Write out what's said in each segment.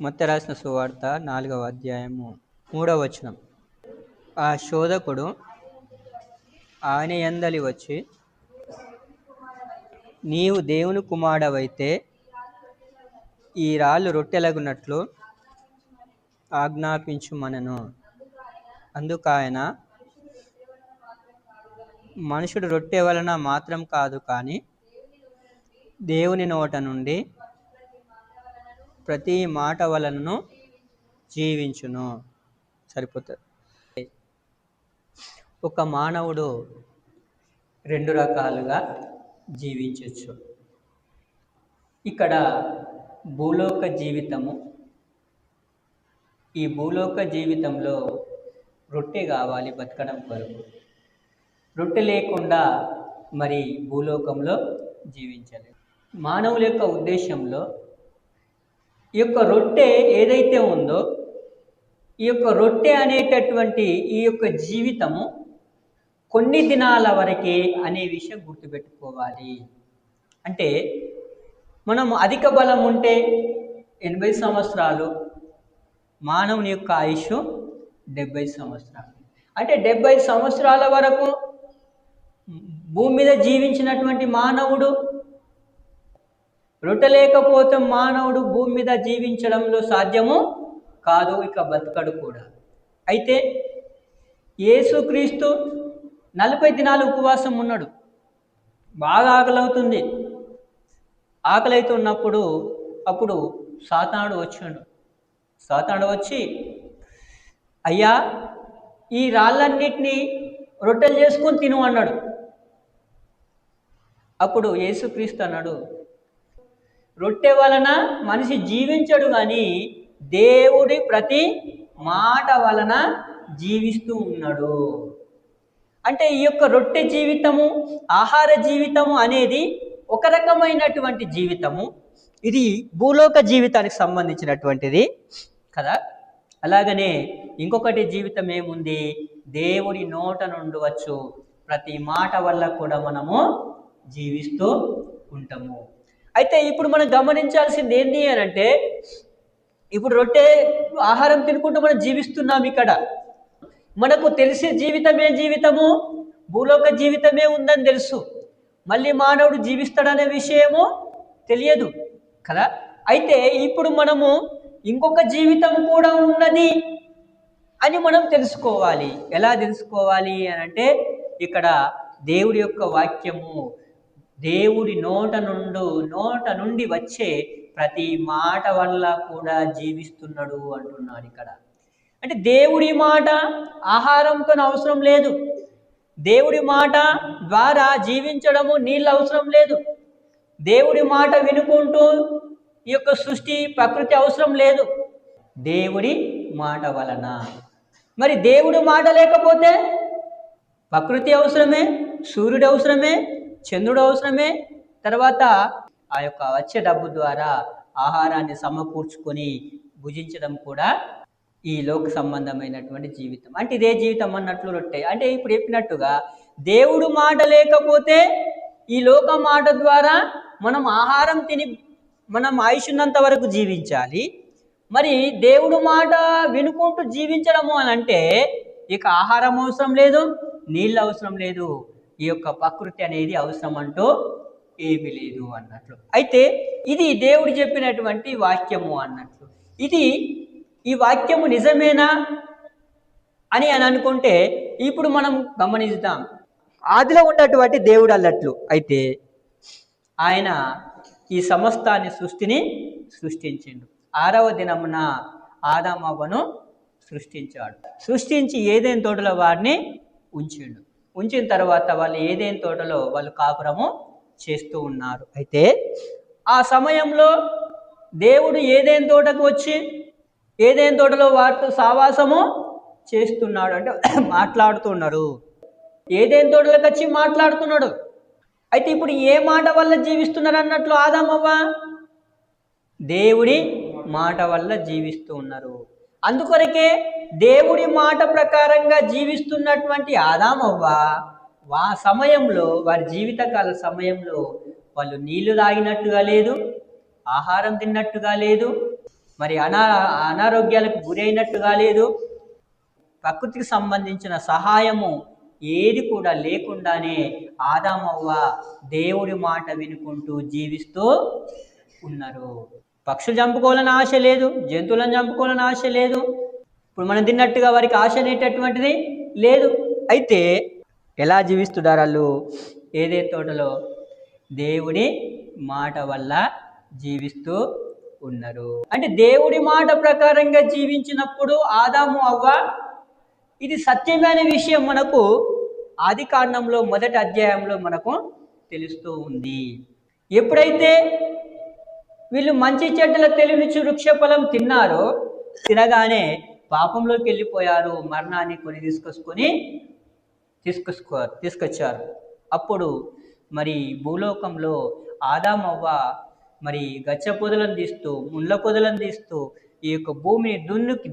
మత్తయి రాసిన సువార్త 4వ అధ్యాయము 3వ వచనం. ఆ శోధకుడు ఆయన యందలి వచ్చి, నీవు దేవుని కుమారుడవైతే ఈ రాళ్ళు రొట్టెలగునట్లు ఆజ్ఞాపించుమనెను. అందుకాయన, మనుషుడు రొట్టె వలన మాత్రం కాదు కానీ దేవుని నోట నుండి ప్రతి మాట వలనను జీవించును. సరిపోతుంది. ఒక మానవుడు రెండు రకాలుగా జీవించవచ్చు. ఇక్కడ భూలోక జీవితము, ఈ భూలోక జీవితంలో రొట్టె కావాలి బతకడం కొరకు. రొట్టె లేకుండా మరి భూలోకంలో జీవించలేదు. మానవుల యొక్క ఉద్దేశంలో ఈ యొక్క రొట్టె ఏదైతే ఉందో, ఈ యొక్క రొట్టె అనేటటువంటి ఈ యొక్క జీవితము కొన్ని దినాల వరకే అనే విషయం గుర్తుపెట్టుకోవాలి. అంటే మనం అధిక బలం ఉంటే 80 సంవత్సరాలు, మానవుని యొక్క ఆయుష్ 70 సంవత్సరాలు. అంటే 70 సంవత్సరాల వరకు భూమి మీద జీవించినటువంటి మానవుడు, రొట్టె లేకపోతే మానవుడు భూమి మీద జీవించడంలో సాధ్యము కాదు, ఇక బతకడు కూడా. అయితే యేసుక్రీస్తు 40 దినాలు ఉపవాసం ఉన్నాడు. బాగా ఆకలవుతుంది. ఆకలి అవుతున్నప్పుడు అప్పుడు సాతానుడు వచ్చాడు. సాతానుడు వచ్చి, అయ్యా ఈ రాళ్ళన్నిటినీ రొట్టెలు చేసుకొని తిను అన్నాడు. అప్పుడు యేసుక్రీస్తు అన్నాడు, రొట్టె వలన మనిషి జీవించడు కానీ దేవుడి ప్రతి మాట వలన జీవిస్తూ ఉన్నాడు. అంటే ఈ యొక్క రొట్టె జీవితము, ఆహార జీవితము అనేది ఒక రకమైనటువంటి జీవితము. ఇది భూలోక జీవితానికి సంబంధించినటువంటిది కదా. అలాగనే ఇంకొకటి జీవితం ఏముంది, దేవుడి నోట నుండి వచ్చు ప్రతి మాట వల్ల కూడా మనము జీవిస్తూ ఉంటాము. అయితే ఇప్పుడు మనం గమనించాల్సింది ఏంటి అని అంటే, ఇప్పుడు రొట్టె ఆహారం తినుకుంటూ మనం జీవిస్తున్నాం. ఇక్కడ మనకు తెలిసే జీవితమే జీవితము, భూలోక జీవితమే ఉందని తెలుసు. మళ్ళీ మానవుడు జీవిస్తాడనే విషయము తెలియదు కదా. అయితే ఇప్పుడు మనము ఇంకొక జీవితం కూడా ఉన్నది అని మనం తెలుసుకోవాలి. ఎలా తెలుసుకోవాలి అని అంటే, ఇక్కడ దేవుడి యొక్క వాక్యము, దేవుడి నోట నుండి వచ్చే ప్రతి మాట వల్ల కూడా జీవిస్తున్నాడు అంటున్నాడు ఇక్కడ. అంటే దేవుడి మాట ఆహారంతో అవసరం లేదు, దేవుడి మాట ద్వారా జీవించడము నీళ్ళు అవసరం లేదు, దేవుడి మాట వినుకుంటూ ఈ యొక్క సృష్టి ప్రకృతి అవసరం లేదు, దేవుడి మాట వలన. మరి దేవుడి మాట లేకపోతే ప్రకృతి అవసరమే, సూర్యుడు అవసరమే, చంద్రుడు అవసరమే, తర్వాత ఆ యొక్క వచ్చే డబ్బు ద్వారా ఆహారాన్ని సమకూర్చుకొని భుజించడం కూడా ఈ లోక సంబంధమైనటువంటి జీవితం. అంటే ఇదే జీవితం అన్నట్లు రొట్టె. అంటే ఇప్పుడు చెప్పినట్టుగా దేవుడు మాట లేకపోతే ఈ లోక మాట ద్వారా మనం ఆహారం తిని మనం ఆయుష్నంత వరకు జీవించాలి. మరి దేవుడు మాట వినుకుంటూ జీవించడము అని అంటే ఇక ఆహారం అవసరం లేదు, నీళ్ళు అవసరం లేదు, ఈ యొక్క ప్రకృతి అనేది అవసరం అంటూ ఏమీ లేదు అన్నట్లు. అయితే ఇది దేవుడు చెప్పినటువంటి వాక్యము అన్నట్లు. ఈ వాక్యము నిజమేనా అని అనుకుంటే ఇప్పుడు మనం గమనిద్దాం. ఆదిలో ఉన్నటువంటి దేవుడు అన్నట్లు అయితే ఆయన ఈ సమస్తాన్ని సృష్టిని సృష్టించిండు. 6వ దినమున ఆదాము అవ్వను సృష్టించాడు. సృష్టించి ఏదైనా తోటలో వారిని ఉంచిండు. ఉంచిన తర్వాత వాళ్ళు ఏదైనా తోటలో వాళ్ళు కాపురము చేస్తూ ఉన్నారు. అయితే ఆ సమయంలో దేవుడు ఏదైనా తోటకు వచ్చి ఏదైనా తోటలో వారితో సావాసము చేస్తున్నాడు, అంటే మాట్లాడుతున్నారు. ఏదైనా తోటలకు వచ్చి మాట్లాడుతున్నాడు. అయితే ఇప్పుడు ఏ మాట వల్ల జీవిస్తున్నారు అన్నట్లు ఆదామవ్వ దేవుడి మాట వల్ల జీవిస్తూ ఉన్నారు. అందుకొరకే దేవుడి మాట ప్రకారంగా జీవిస్తున్నటువంటి ఆదామవ్వ సమయంలో, వారి జీవితకాల సమయంలో వాళ్ళు నీళ్లు తాగినట్టుగా లేదు, ఆహారం తిన్నట్టుగా లేదు, మరి అనారోగ్యాలకు గురైనట్టు కాలేదు. ప్రకృతికి సంబంధించిన సహాయము ఏది కూడా లేకుండానే ఆదామవ్వ దేవుడి మాట వినుకుంటూ జీవిస్తూ ఉన్నారు. పక్షులు చంపుకోవాలని ఆశ లేదు, జంతువులను చంపుకోవాలని ఆశ లేదు, ఇప్పుడు మనం తిన్నట్టుగా వారికి ఆశ అనేటటువంటిది లేదు. అయితే ఎలా జీవిస్తున్నారు వాళ్ళు? ఏదే తోటలో దేవుడి మాట వల్ల జీవిస్తూ ఉన్నారు. అంటే దేవుడి మాట ప్రకారంగా జీవించినప్పుడు ఆదాము అవ్వ, ఇది సత్యమైన విషయం మనకు ఆది కాండంలో 1వ అధ్యాయంలో మనకు తెలుస్తూ ఉంది. ఎప్పుడైతే వీళ్ళు మంచి చెడ్డల తెలివినిచ్చు వృక్ష ఫలం తిన్నారో, తినగానే పాపంలోకి వెళ్ళిపోయారు, మరణాన్ని తీసుకొచ్చారు. అప్పుడు మరి భూలోకంలో ఆదామవ్వ మరి గచ్చ పొదలను తీస్తూ, ముళ్ళ పొదలను తీస్తూ ఈ యొక్క భూమిని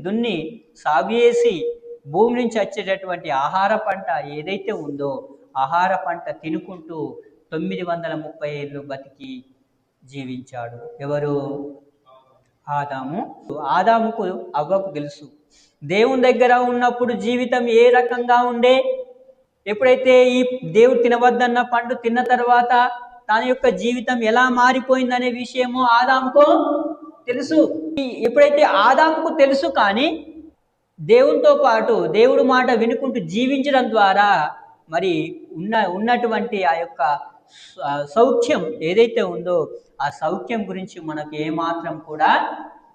దున్ని సాగు చేసి భూమి నుంచి వచ్చేటటువంటి ఆహార పంట ఏదైతే ఉందో ఆహార పంట తినుకుంటూ 930 ఏళ్ళు బతికి జీవించాడు. ఎవరు? ఆదాము. ఆదాముకు అవ్వకు తెలుసు దేవుని దగ్గర ఉన్నప్పుడు జీవితం ఏ రకంగా ఉండే. ఎప్పుడైతే ఈ దేవుడు తినవద్దన్న పండు తిన్న తర్వాత తన యొక్క జీవితం ఎలా మారిపోయిందనే విషయము ఆదాముకు తెలుసు. ఎప్పుడైతే ఆదాముకు తెలుసు, కానీ దేవునితో పాటు దేవుడి మాట వినుకుంటూ జీవించడం ద్వారా మరి ఉన్నటువంటి ఆ యొక్క సౌఖ్యం ఏదైతే ఉందో ఆ సౌఖ్యం గురించి మనకు ఏమాత్రం కూడా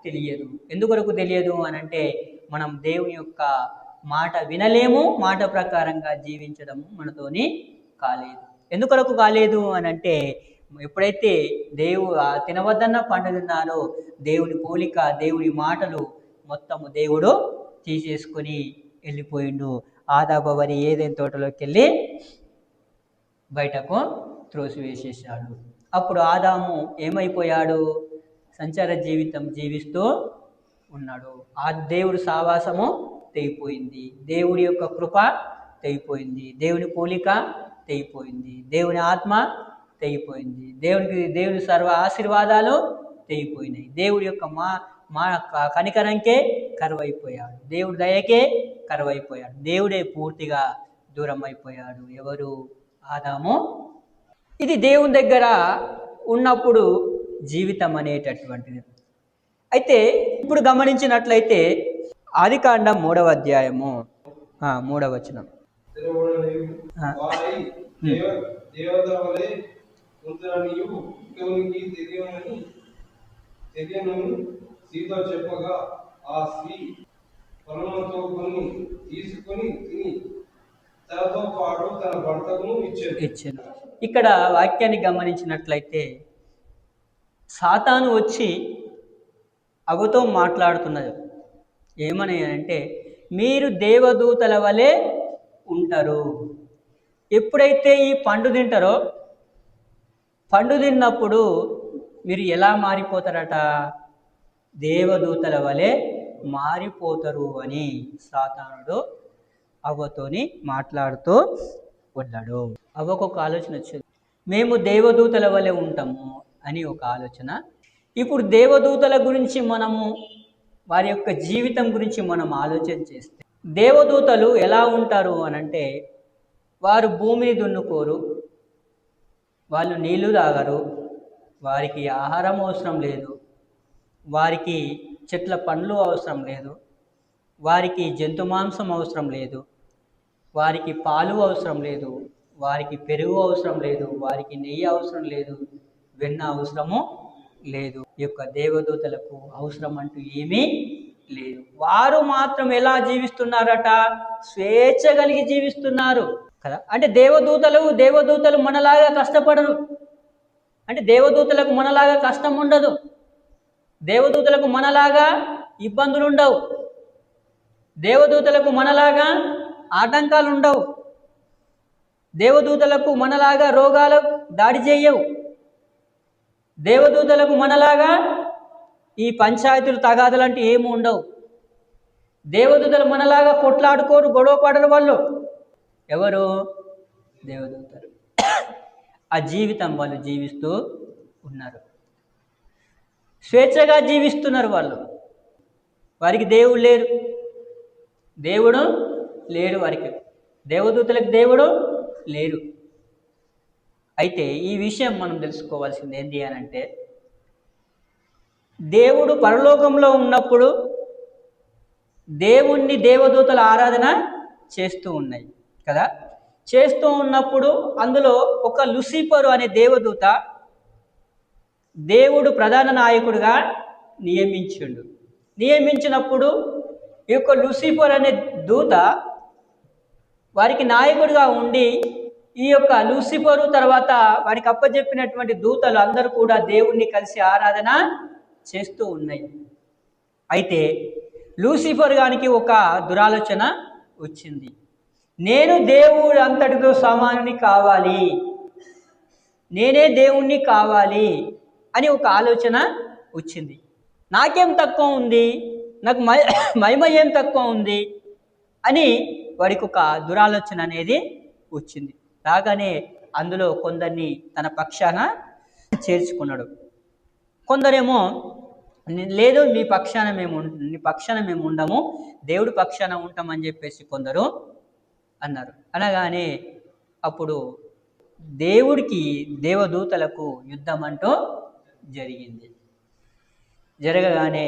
తెలియదు. ఎందుకొరకు తెలియదు అనంటే, మనం దేవుని యొక్క మాట వినలేము, మాట ప్రకారంగా జీవించడము మనతోని కాలేదు. ఎందుకొరకు కాలేదు అనంటే, ఎప్పుడైతే తినవద్దన్న పండు తిన్నారో దేవుని పోలిక, దేవుని మాటలు మొత్తము దేవుడు తీసేసుకొని వెళ్ళిపోయిండు. ఆదాబవరి ఏదైనా తోటలోకి వెళ్ళి బయటకు త్రోసివేసేసాడు. అప్పుడు ఆదాము ఏమైపోయాడు? సంచార జీవితం జీవిస్తూ ఉన్నాడు. ఆ దేవుడు సావాసము తెగిపోయింది, దేవుడి యొక్క కృప తెగిపోయింది, దేవుని పోలిక తెగిపోయింది, దేవుని ఆత్మ తెగిపోయింది, దేవుని సర్వ ఆశీర్వాదాలు తెగిపోయినాయి. దేవుడి యొక్క మా కనికరంకే కరువైపోయాడు, దేవుడి దయకే కరువైపోయాడు, దేవుడే పూర్తిగా దూరం అయిపోయాడు. ఎవరు? ఆదాము. ఇది దేవుని దగ్గర ఉన్నప్పుడు జీవితం అనేటటువంటిది. అయితే ఇప్పుడు గమనించినట్లయితే ఆది కాండం 3వ అధ్యాయము 3వ వచనం. చెప్పగా ఆ స్త్రీ ఫలముతో కొన్ని తీసుకొని తిని తనతో పాటు తన భర్తకు ఇచ్చాను. ఇక్కడ వాక్యాన్ని గమనించినట్లయితే సాతాను వచ్చి అవ్వతో మాట్లాడుతున్నది. ఏమని అంటే, మీరు దేవదూతల వలె ఉంటారు. ఎప్పుడైతే ఈ పండు తింటారో, పండు తిన్నప్పుడు మీరు ఎలా మారిపోతారట? దేవదూతల వలె మారిపోతారు అని సాతానుడు అవ్వతోని మాట్లాడుతూ ఉన్నాడు. అవ్వకు ఒక ఆలోచన వచ్చింది, మేము దేవదూతల వలె ఉంటాము అని ఒక ఆలోచన. ఇప్పుడు దేవదూతల గురించి మనము, వారి యొక్క జీవితం గురించి మనం ఆలోచన చేస్తే, దేవదూతలు ఎలా ఉంటారు అనంటే, వారు భూమిని దున్నుకోరు, వాళ్ళు నీళ్లు తాగరు, వారికి ఆహారం అవసరం లేదు, వారికి చెట్ల పండ్లు అవసరం లేదు, వారికి జంతు మాంసం అవసరం లేదు, వారికి పాలు అవసరం లేదు, వారికి పెరుగు అవసరం లేదు, వారికి నెయ్యి అవసరం లేదు, వెన్న అవసరము లేదు. ఈ యొక్క దేవదూతలకు అవసరం అంటూ ఏమీ లేదు. వారు మాత్రం ఎలా జీవిస్తున్నారట? స్వేచ్ఛ కలిగి జీవిస్తున్నారు కదా. అంటే దేవదూతలు మనలాగా కష్టపడరు. అంటే దేవదూతలకు మనలాగా కష్టం ఉండదు, దేవదూతలకు మనలాగా ఇబ్బందులు ఉండవు, దేవదూతలకు మనలాగా ఆటంకాలు ఉండవు, దేవదూతలకు మనలాగా రోగాలు దాడి చేయవు, దేవదూతలకు మనలాగా ఈ పంచాయతీలు తగాదులు అంటే ఏమి ఉండవు. దేవదూతలు మనలాగా కొట్లాడుకోరు, గొడవ పడరు వాళ్ళు. ఎవరు? దేవదూతలు. ఆ జీవితం వాళ్ళు జీవిస్తూ ఉన్నారు, స్వేచ్ఛగా జీవిస్తున్నారు వాళ్ళు. వారికి దేవుడు లేరు, దేవుడు లేరు, వారికి దేవదూతలకు దేవుడు లేరు. అయితే ఈ విషయం మనం తెలుసుకోవాల్సింది ఏంటి అని అంటే, దేవుడు పరలోకంలో ఉన్నప్పుడు దేవుణ్ణి దేవదూతల ఆరాధన చేస్తూ ఉన్నాయి కదా. చేస్తూ ఉన్నప్పుడు అందులో ఒక లూసిఫరు అనే దేవదూత దేవుడు ప్రధాన నాయకుడిగా నియమించినప్పుడు ఈ యొక్క లూసిఫర్ అనే దూత వారికి నాయకుడిగా ఉండి, ఈ యొక్క లూసిఫరు తర్వాత వారికి అప్పచెప్పినటువంటి దూతలు అందరూ కూడా దేవుణ్ణి కలిసి ఆరాధన చేస్తూ ఉన్నాయి. అయితే లూసిఫర్ గానికి ఒక దురాలోచన వచ్చింది. నేను దేవుడు అంతటితో సమానుని కావాలి, నేనే దేవుణ్ణి కావాలి అని ఒక ఆలోచన వచ్చింది. నాకేం తక్కువ ఉంది, నాకు మహిమ ఏం తక్కువ ఉంది అని వాడికి ఒక దురాలోచన అనేది వచ్చింది. రాగానే అందులో కొందరిని తన పక్షాన చేర్చుకున్నాడు. కొందరేమో లేదు నీ పక్షాన మేము ఉండము, దేవుడి పక్షాన ఉంటామని చెప్పేసి కొందరు అన్నారు. అనగానే అప్పుడు దేవుడికి దేవదూతలకు యుద్ధం అంటూ జరిగింది. జరగగానే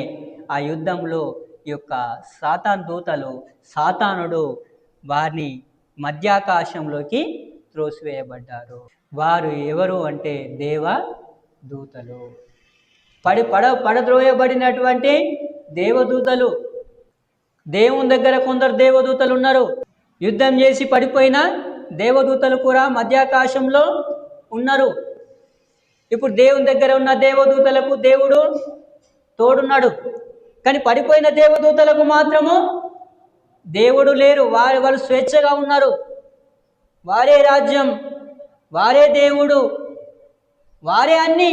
ఆ యుద్ధంలో ఈ యొక్క సాతానుడు వారిని మధ్యాకాశంలోకి త్రోసివేయబడ్డారు. వారు ఎవరు అంటే దేవదూతలు, పడద్రోయబడినటువంటి దేవదూతలు. దేవుని దగ్గర కొందరు దేవదూతలు ఉన్నారు, యుద్ధం చేసి పడిపోయిన దేవదూతలు కూడా మధ్యాకాశంలో ఉన్నారు. ఇప్పుడు దేవుని దగ్గర ఉన్న దేవదూతలకు దేవుడు తోడున్నాడు, కానీ పడిపోయిన దేవదూతలకు మాత్రము దేవుడు లేరు. వారు స్వేచ్ఛగా ఉన్నారు. వారే రాజ్యం, వారే దేవుడు, వారే అన్నీ.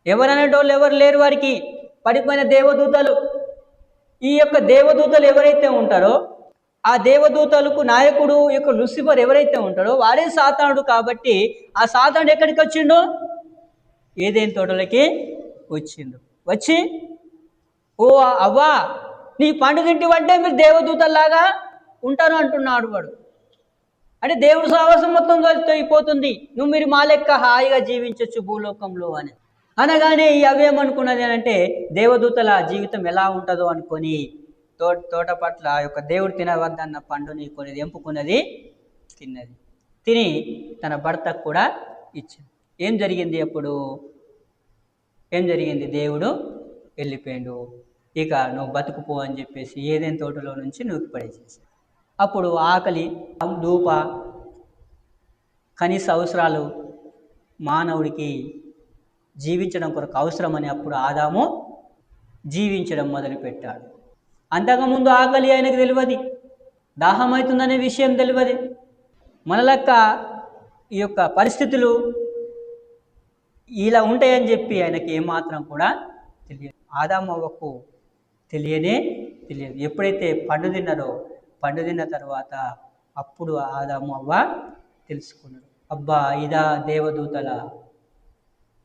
ఎవరనేటోళ్ళు ఎవరు లేరు వారికి. పడిపోయిన దేవదూతలు. ఈ యొక్క దేవదూతలు ఎవరైతే ఉంటారో ఆ దేవదూతలకు నాయకుడు యొక్క లూసిఫర్ ఎవరైతే ఉంటాడో వాడే సాతానుడు. కాబట్టి ఆ సాతానుడు ఎక్కడికి వచ్చిండో ఏదైనా తోటలకి వచ్చిండు. వచ్చి ఓ అవ్వా నీ పండు తింటివంటే మీరు దేవదూతల్లాగా ఉంటారు అంటున్నాడు వాడు. అంటే దేవుడు సావాసం మొత్తం అయిపోతుంది, మీరు మా లెక్క హాయిగా జీవించవచ్చు భూలోకంలో అని అనగానే ఈ అవేమనుకున్నది అని అంటే దేవదూతల జీవితం ఎలా ఉంటుందో అనుకొని తోట పట్ల యొక్క దేవుడు తినవద్దన్న పండుని కొనేది ఎంపుకున్నది, తిన్నది. తిని తన భర్తకు కూడా ఇచ్చింది. ఏం జరిగింది? దేవుడు వెళ్ళిపోయాడు. ఇక నువ్వు బతుకుపో అని చెప్పేసి ఏదైనా తోటలో నుంచి నూకి పడేసేసి, అప్పుడు ఆకలి, దూప, కనీస అవసరాలు మానవుడికి జీవించడం కొరకు అవసరమని అప్పుడు ఆదాము జీవించడం మొదలుపెట్టాడు. అంతకుముందు ఆకలి ఆయనకు తెలియదు, దాహం అవుతుందనే విషయం తెలియదు. మన లెక్క ఈ యొక్క పరిస్థితులు ఇలా ఉంటాయని చెప్పి ఆయనకి ఏమాత్రం కూడా తెలియదు. ఆదాము అవ్వకు తెలియదు. ఎప్పుడైతే పండు తిన్న తర్వాత అప్పుడు ఆదాము అవ్వ తెలుసుకున్నాడు, అబ్బా ఇదా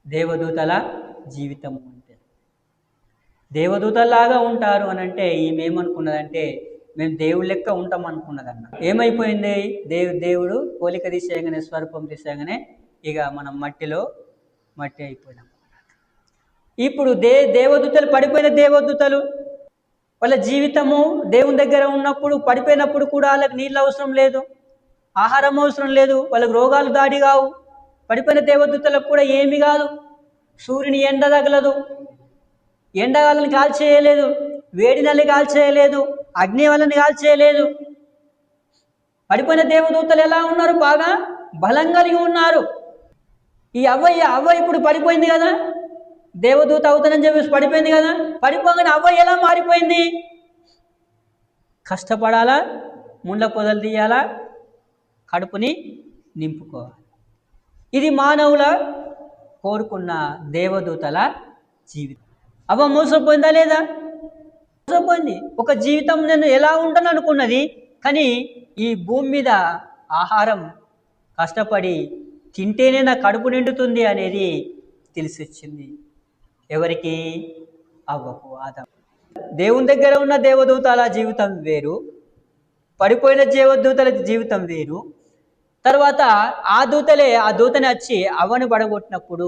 దేవదూతల జీవితం అంటే. దేవదూతల్లాగా ఉంటారు అని అంటే ఈమె ఏమనుకున్నదంటే మేము దేవుడి లెక్క ఉంటాం అనుకున్నదన్న. ఏమైపోయింది? దేవుడు పోలిక తీసేయగానే, స్వరూపం తీసేయగానే ఇక మనం మట్టి అయిపోయినాం. ఇప్పుడు దేవదూతలు, పడిపోయిన దేవదూతలు వాళ్ళ జీవితము దేవుని దగ్గర ఉన్నప్పుడు, పడిపోయినప్పుడు కూడా వాళ్ళకి నీళ్ళు అవసరం లేదు, ఆహారం అవసరం లేదు, వాళ్ళకి రోగాలు దాడి కావు. పడిపోయిన దేవదూతలకు కూడా ఏమి కాదు. సూర్యుని ఎండ తగలదు, ఎండ వాళ్ళని కాల్చేయలేదు, వేడి నల్లి కాల్చేయలేదు, అగ్ని వాళ్ళని కాల్చేయలేదు. పడిపోయిన దేవదూతలు ఎలా ఉన్నారు? బాగా బలం కలిగి ఉన్నారు. ఈ అవ్వ ఇప్పుడు పడిపోయింది కదా, దేవదూత అవుతానని చెప్పేసి పడిపోయింది కదా. పడిపోగానే అవ్వ ఎలా మారిపోయింది? కష్టపడాలా, ముండ్ల పొదలు తీయాలా, కడుపుని నింపుకోవాలి. ఇది మానవుల కోరుకున్న దేవదూతల జీవితం. అవ్వ మోసపోయిందా లేదా? మోసపోయింది. ఒక జీవితం నేను ఎలా ఉంటాను అనుకున్నది, కానీ ఈ భూమి మీద ఆహారం కష్టపడి తింటేనే నా కడుపు నిండుతుంది అనేది తెలిసి వచ్చింది. ఎవరికి? అవ్వకు, ఆదాము. దేవుని దగ్గర ఉన్న దేవదూతల జీవితం వేరు, పడిపోయిన దేవదూతల జీవితం వేరు. తర్వాత ఆ దూతని వచ్చి అవ్వని పడగొట్టినప్పుడు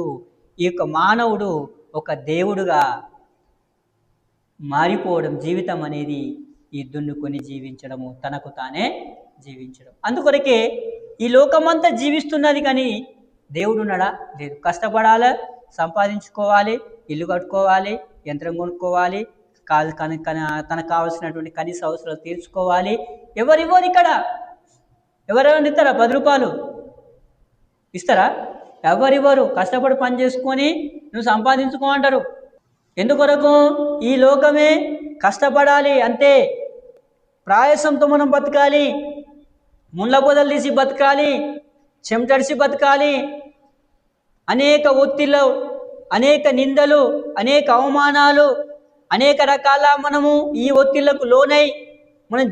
ఈ యొక్క మానవుడు ఒక దేవుడుగా మారిపోవడం, జీవితం అనేది ఈ దున్నుకొని జీవించడము, తనకు తానే జీవించడం. అందుకొరకే ఈ లోకమంతా జీవిస్తున్నది కానీ దేవుడు ఉన్నాడా? లేదు. కష్టపడాలి, సంపాదించుకోవాలి, ఇల్లు కట్టుకోవాలి, యంత్రం కొనుక్కోవాలి, తనకు కావాల్సినటువంటి కనీస అవసరాలు తీర్చుకోవాలి. ఎవరివ్వరు ఇక్కడ? ఎవరైనా ఇస్తారా? 10 రూపాయలు ఇస్తారా? ఎవరివ్వరు. కష్టపడి పని చేసుకొని నువ్వు సంపాదించుకో అంటారు. ఎందుకొరకు? ఈ లోకమే కష్టపడాలి అంతే. ప్రయాసంతో మనం బతకాలి, ముళ్ళ పొదలు తీసి బతకాలి, చెమటడిసి బతకాలి. అనేక ఒత్తిళ్ళు, అనేక నిందలు, అనేక అవమానాలు, అనేక రకాల మనము ఈ ఒత్తిళ్లకు లోనై మనం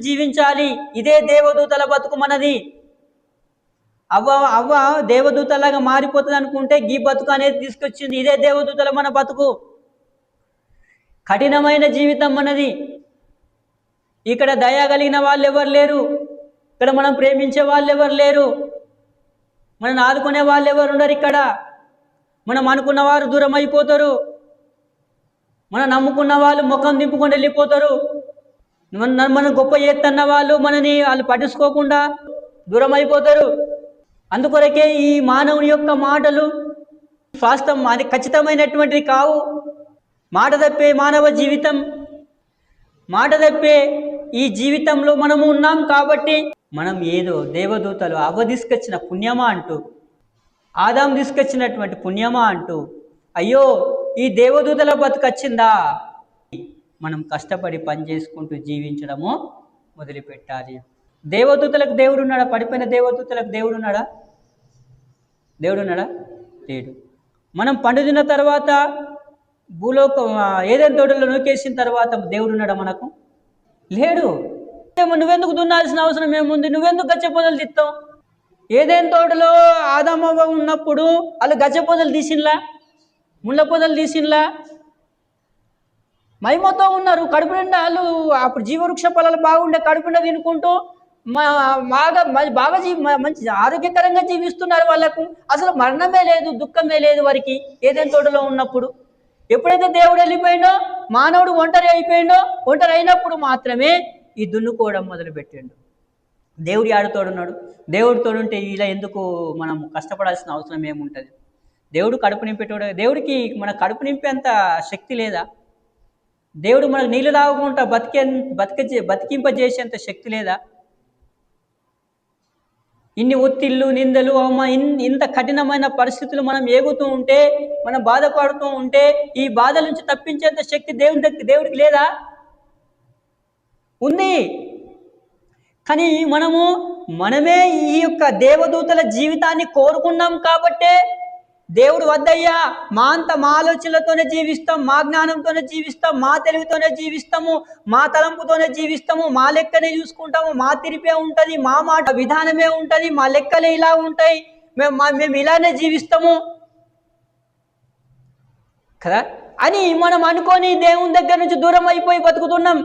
జీవించాలి. ఇదే దేవదూతల బతుకు మనది. అవ్వ దేవదూతలాగా మారిపోతుంది అనుకుంటే ఈ బతుకు అనేది తీసుకొచ్చింది. ఇదే దేవదూతల మన బతుకు. కఠినమైన జీవితం మనది. ఇక్కడ దయ కలిగిన వాళ్ళు ఎవరు లేరు. ఇక్కడ మనం ప్రేమించే వాళ్ళు ఎవరు లేరు. మనం ఆదుకునే వాళ్ళు ఎవరు ఉండరు. ఇక్కడ మనం అనుకున్న వారు దూరం అయిపోతారు. మనం నమ్ముకున్న వాళ్ళు ముఖం దింపుకొని వెళ్ళిపోతారు. మనం గొప్ప చేస్తున్న వాళ్ళు వాళ్ళు పట్టించుకోకుండా దూరం అయిపోతారు. అందుకొరకే ఈ మానవుని యొక్క మాటలు స్వాస్థం అది ఖచ్చితమైనటువంటివి కావు. మాట తప్పే మానవ జీవితం, మాట తప్పే ఈ జీవితంలో మనము ఉన్నాం. కాబట్టి మనం ఏదో దేవదూతలు అవ్వ తీసుకొచ్చిన పుణ్యమా అంటూ, ఆదాం తీసుకొచ్చినటువంటి పుణ్యమా అంటూ, అయ్యో ఈ దేవదూతల బతుకొచ్చిందా, మనం కష్టపడి పని చేసుకుంటూ జీవించడము మొదలుపెట్టాలి. దేవదూతలకు దేవుడు ఉన్నాడా? పడిపోయిన దేవదూతలకు దేవుడు ఉన్నాడా? లేడు. మనం పండుదిన తర్వాత ఏదైనా తోటలో నూకేసిన తర్వాత దేవుడు ఉన్నాడా మనకు? లేడు. నువ్వెందుకు దున్నాల్సిన అవసరం ఏముంది? నువ్వెందుకు గచ్చపొదలు తీస్తావు? ఏదైనా తోటలో ఆదామవ్వ ఉన్నప్పుడు వాళ్ళు గచ్చపొదలు తీసినలా, ముళ్ళ పొదలు తీసినలా? మహిమతో ఉన్నారు. కడుపు నిండా వాళ్ళు అప్పుడు జీవవృక్ష ఫలాలు బాగుండే కడుపు నిండా తినుకుంటూ బాగా మంచి ఆరోగ్యకరంగా జీవిస్తున్నారు. వాళ్ళకు అసలు మరణమే లేదు, దుఃఖమే లేదు వారికి ఏదైనా తోటలో ఉన్నప్పుడు. ఎప్పుడైతే దేవుడు వెళ్ళిపోయిండో, మానవుడు ఒంటరి అయిపోయిండో, ఒంటరి అయినప్పుడు మాత్రమే ఈ దున్నుకోవడం మొదలుపెట్టిండు. దేవుడు ఆడుతోడున్నాడు. దేవుడు తోడుంటే ఇలా ఎందుకు మనం కష్టపడాల్సిన అవసరం ఏముంటుంది? దేవుడు కడుపు నింపేటోడు. దేవుడికి మన కడుపు నింపేంత శక్తి లేదా? దేవుడు మనకు నీళ్ళు తాగకుండా బతికింపజేసేంత శక్తి లేదా? ఇన్ని ఒత్తిళ్ళు, నిందలు, ఇంత కఠినమైన పరిస్థితులు మనం ఏగుతూ ఉంటే, మనం బాధపడుతూ ఉంటే, ఈ బాధల నుంచి తప్పించేంత శక్తి దేవుడికి లేదా? ఉంది. కానీ మనమే ఈ యొక్క దేవదూతల జీవితాన్ని కోరుకున్నాం కాబట్టే దేవుడు వద్దయ్యా, మా ఆలోచనలతోనే జీవిస్తాం, మా జ్ఞానంతోనే జీవిస్తాం, మా తెలివితోనే జీవిస్తాము, మా తలంపుతోనే జీవిస్తాము, మా లెక్కనే చూసుకుంటాము, మా తిరిపే ఉంటుంది, మా మాట విధానమే ఉంటుంది, మా లెక్కలే ఇలా ఉంటాయి, మేము ఇలానే జీవిస్తాము కదా అని మనం అనుకొని దేవుని దగ్గర నుంచి దూరం అయిపోయి బతుకుతున్నాం.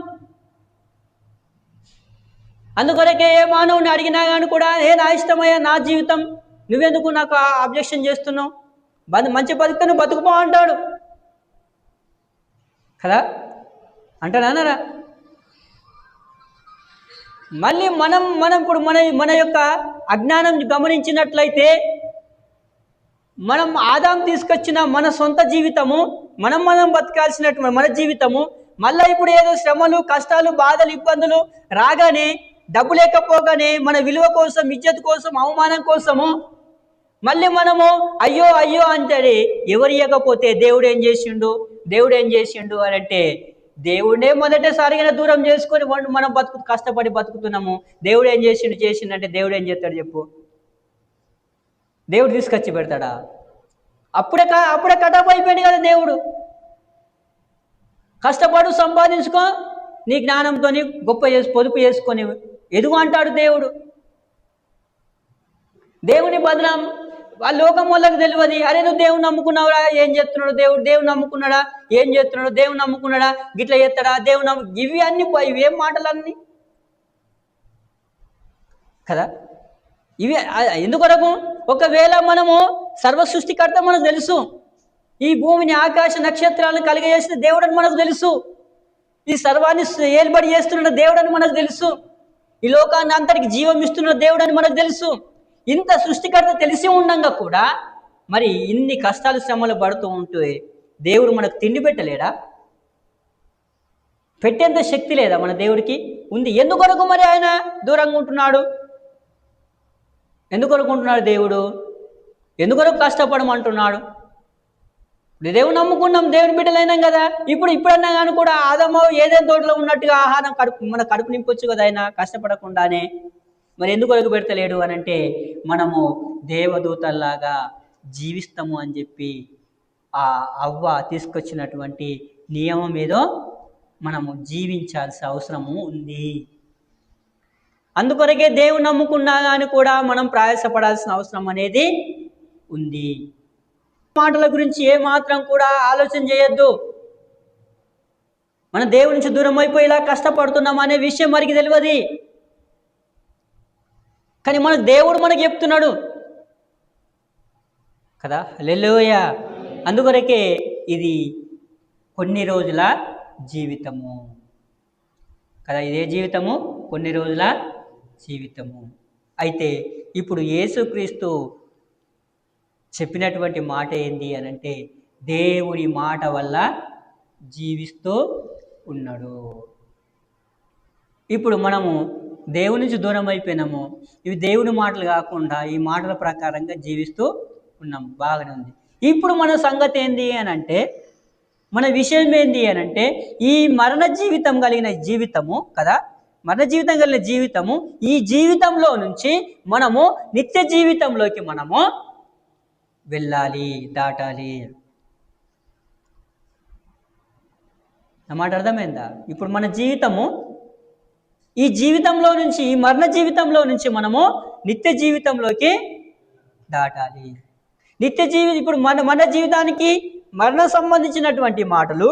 అందుకొరకే ఏ మానవుని అడిగినా కానీ కూడా, నా ఇష్టమయ్యా, నా జీవితం, నువ్వెందుకు నాకు అబ్జెక్షన్ చేస్తున్నావు, మంచి బతుకును బతుకుపో అంటాడు కదా, అంటారా? మళ్ళీ మనం ఇప్పుడు మన యొక్క అజ్ఞానం గమనించినట్లయితే, మనం ఆదాం తీసుకొచ్చిన మన సొంత జీవితము, మనం బతకాల్సినటువంటి మన జీవితము, మళ్ళీ ఇప్పుడు ఏదో శ్రమలు, కష్టాలు, బాధలు, ఇబ్బందులు రాగానే, డబ్బు లేకపోగానే, మన విలువ కోసం, ఇజ్జత్ కోసం, అవమానం కోసము మళ్ళీ మనము అయ్యో అంటే ఎవరు ఇవ్వకపోతే దేవుడు ఏం చేసిండు అని అంటే, దేవుడే మొదటిసారిగా దూరం చేసుకొని మనం కష్టపడి బతుకుతున్నాము. దేవుడు ఏం చేసిండంటే దేవుడు ఏం చేస్తాడు చెప్పు? దేవుడు తీసుకొచ్చి పెడతాడా? అప్పుడే కటాప్ అయిపోయాడు కదా దేవుడు. కష్టపడు, సంపాదించుకో, నీ జ్ఞానంతో గొప్ప పొదుపు చేసుకొని ఎదుగు అంటాడు దేవుడు. దేవుని బదనం వాళ్ళ లోకం వాళ్ళకి తెలియదు. అరే నువ్వు దేవుని నమ్ముకున్నావురా, ఏం చేస్తున్నాడు దేవుడు నమ్ముకున్నాడా, ఏం చేస్తున్నాడు, దేవుని నమ్ముకున్నాడా, గిట్ల చేస్తాడా, ఇవి అన్ని ఇవేం మాటలన్నీ కదా. ఇవి ఎందుకొరకు? ఒకవేళ మనము సర్వ సృష్టికర్త మనకు తెలుసు, ఈ భూమిని ఆకాశ నక్షత్రాలను కలిగజేసిన దేవుడని మనకు తెలుసు, ఈ సర్వాన్ని ఏర్పడి చేస్తున్న దేవుడని మనకు తెలుసు, ఈ లోకాన్ని అంతటికి జీవం ఇస్తున్న దేవుడని మనకు తెలుసు. ఇంత సృష్టికర్త తెలిసి ఉండగా కూడా మరి ఇన్ని కష్టాలు శ్రమలు పడుతూ ఉంటే దేవుడు మనకు తిండి పెట్టలేడా? పెట్టేంత శక్తి లేదా మన దేవుడికి? ఉంది. ఎందుకొరకు మరి ఆయన దూరంగా ఉంటున్నాడు? ఎందుకొరకు ఉంటున్నాడు దేవుడు? ఎందుకొరకు కష్టపడమంటున్నాడు? దేవుడు నమ్ముకున్నాం, దేవుని బిడ్డలైనాం కదా. ఇప్పుడన్నా కానీ కూడా ఆదమ ఏదైనా తోటలో ఉన్నట్టుగా ఆహారం మన కడుపు నింపొచ్చు కదా ఆయన కష్టపడకుండానే. మరి ఎందుకొరకు పెడతలేడు అని అంటే మనము దేవదూతల్లాగా జీవిస్తాము అని చెప్పి ఆ అవ్వ తీసుకొచ్చినటువంటి నియమం ఏదో మనము జీవించాల్సిన అవసరము ఉంది. అందుకొరకే దేవుని నమ్ముకున్నా కానీ కూడా మనం ప్రయాసపడాల్సిన అవసరం అనేది ఉంది. మాటల గురించి ఏమాత్రం కూడా ఆలోచన చేయొద్దు. మన దేవుడి నుంచి దూరం అయిపోయి ఇలా కష్టపడుతున్నాం అనే విషయం మనకి తెలియదు, కానీ మన దేవుడు మనకి చెప్తున్నాడు కదా. హల్లెలూయా. అందుకొరకే ఇది కొన్ని రోజుల జీవితము కదా. ఇదే జీవితము కొన్ని రోజుల జీవితము. అయితే ఇప్పుడు యేసుక్రీస్తు చెప్పినటువంటి మాట ఏంది అని అంటే దేవుని మాట వల్ల జీవిస్తూ ఉన్నాడు. ఇప్పుడు మనము దేవుని నుంచి దూరం అయిపోయినాము, ఇవి దేవుని మాటలు కాకుండా ఈ మాటల ప్రకారంగా జీవిస్తూ ఉన్నాము, బాగానే ఉంది. ఇప్పుడు మన సంగతి ఏంది అని అంటే, మన విషయం ఏంది అని అంటే, ఈ మరణ జీవితం కలిగిన జీవితము కదా, మరణ జీవితం కలిగిన జీవితము, ఈ జీవితంలో నుంచి మనము నిత్య జీవితంలోకి మనము వెళ్ళాలి, దాటాలి. నా మాట అర్థమైందా? ఇప్పుడు మన జీవితము, ఈ జీవితంలో నుంచి, ఈ మరణ జీవితంలో నుంచి మనము నిత్య జీవితంలోకి దాటాలి. ఇప్పుడు మన జీవితానికి మరణ సంబంధించినటువంటి మాటలు,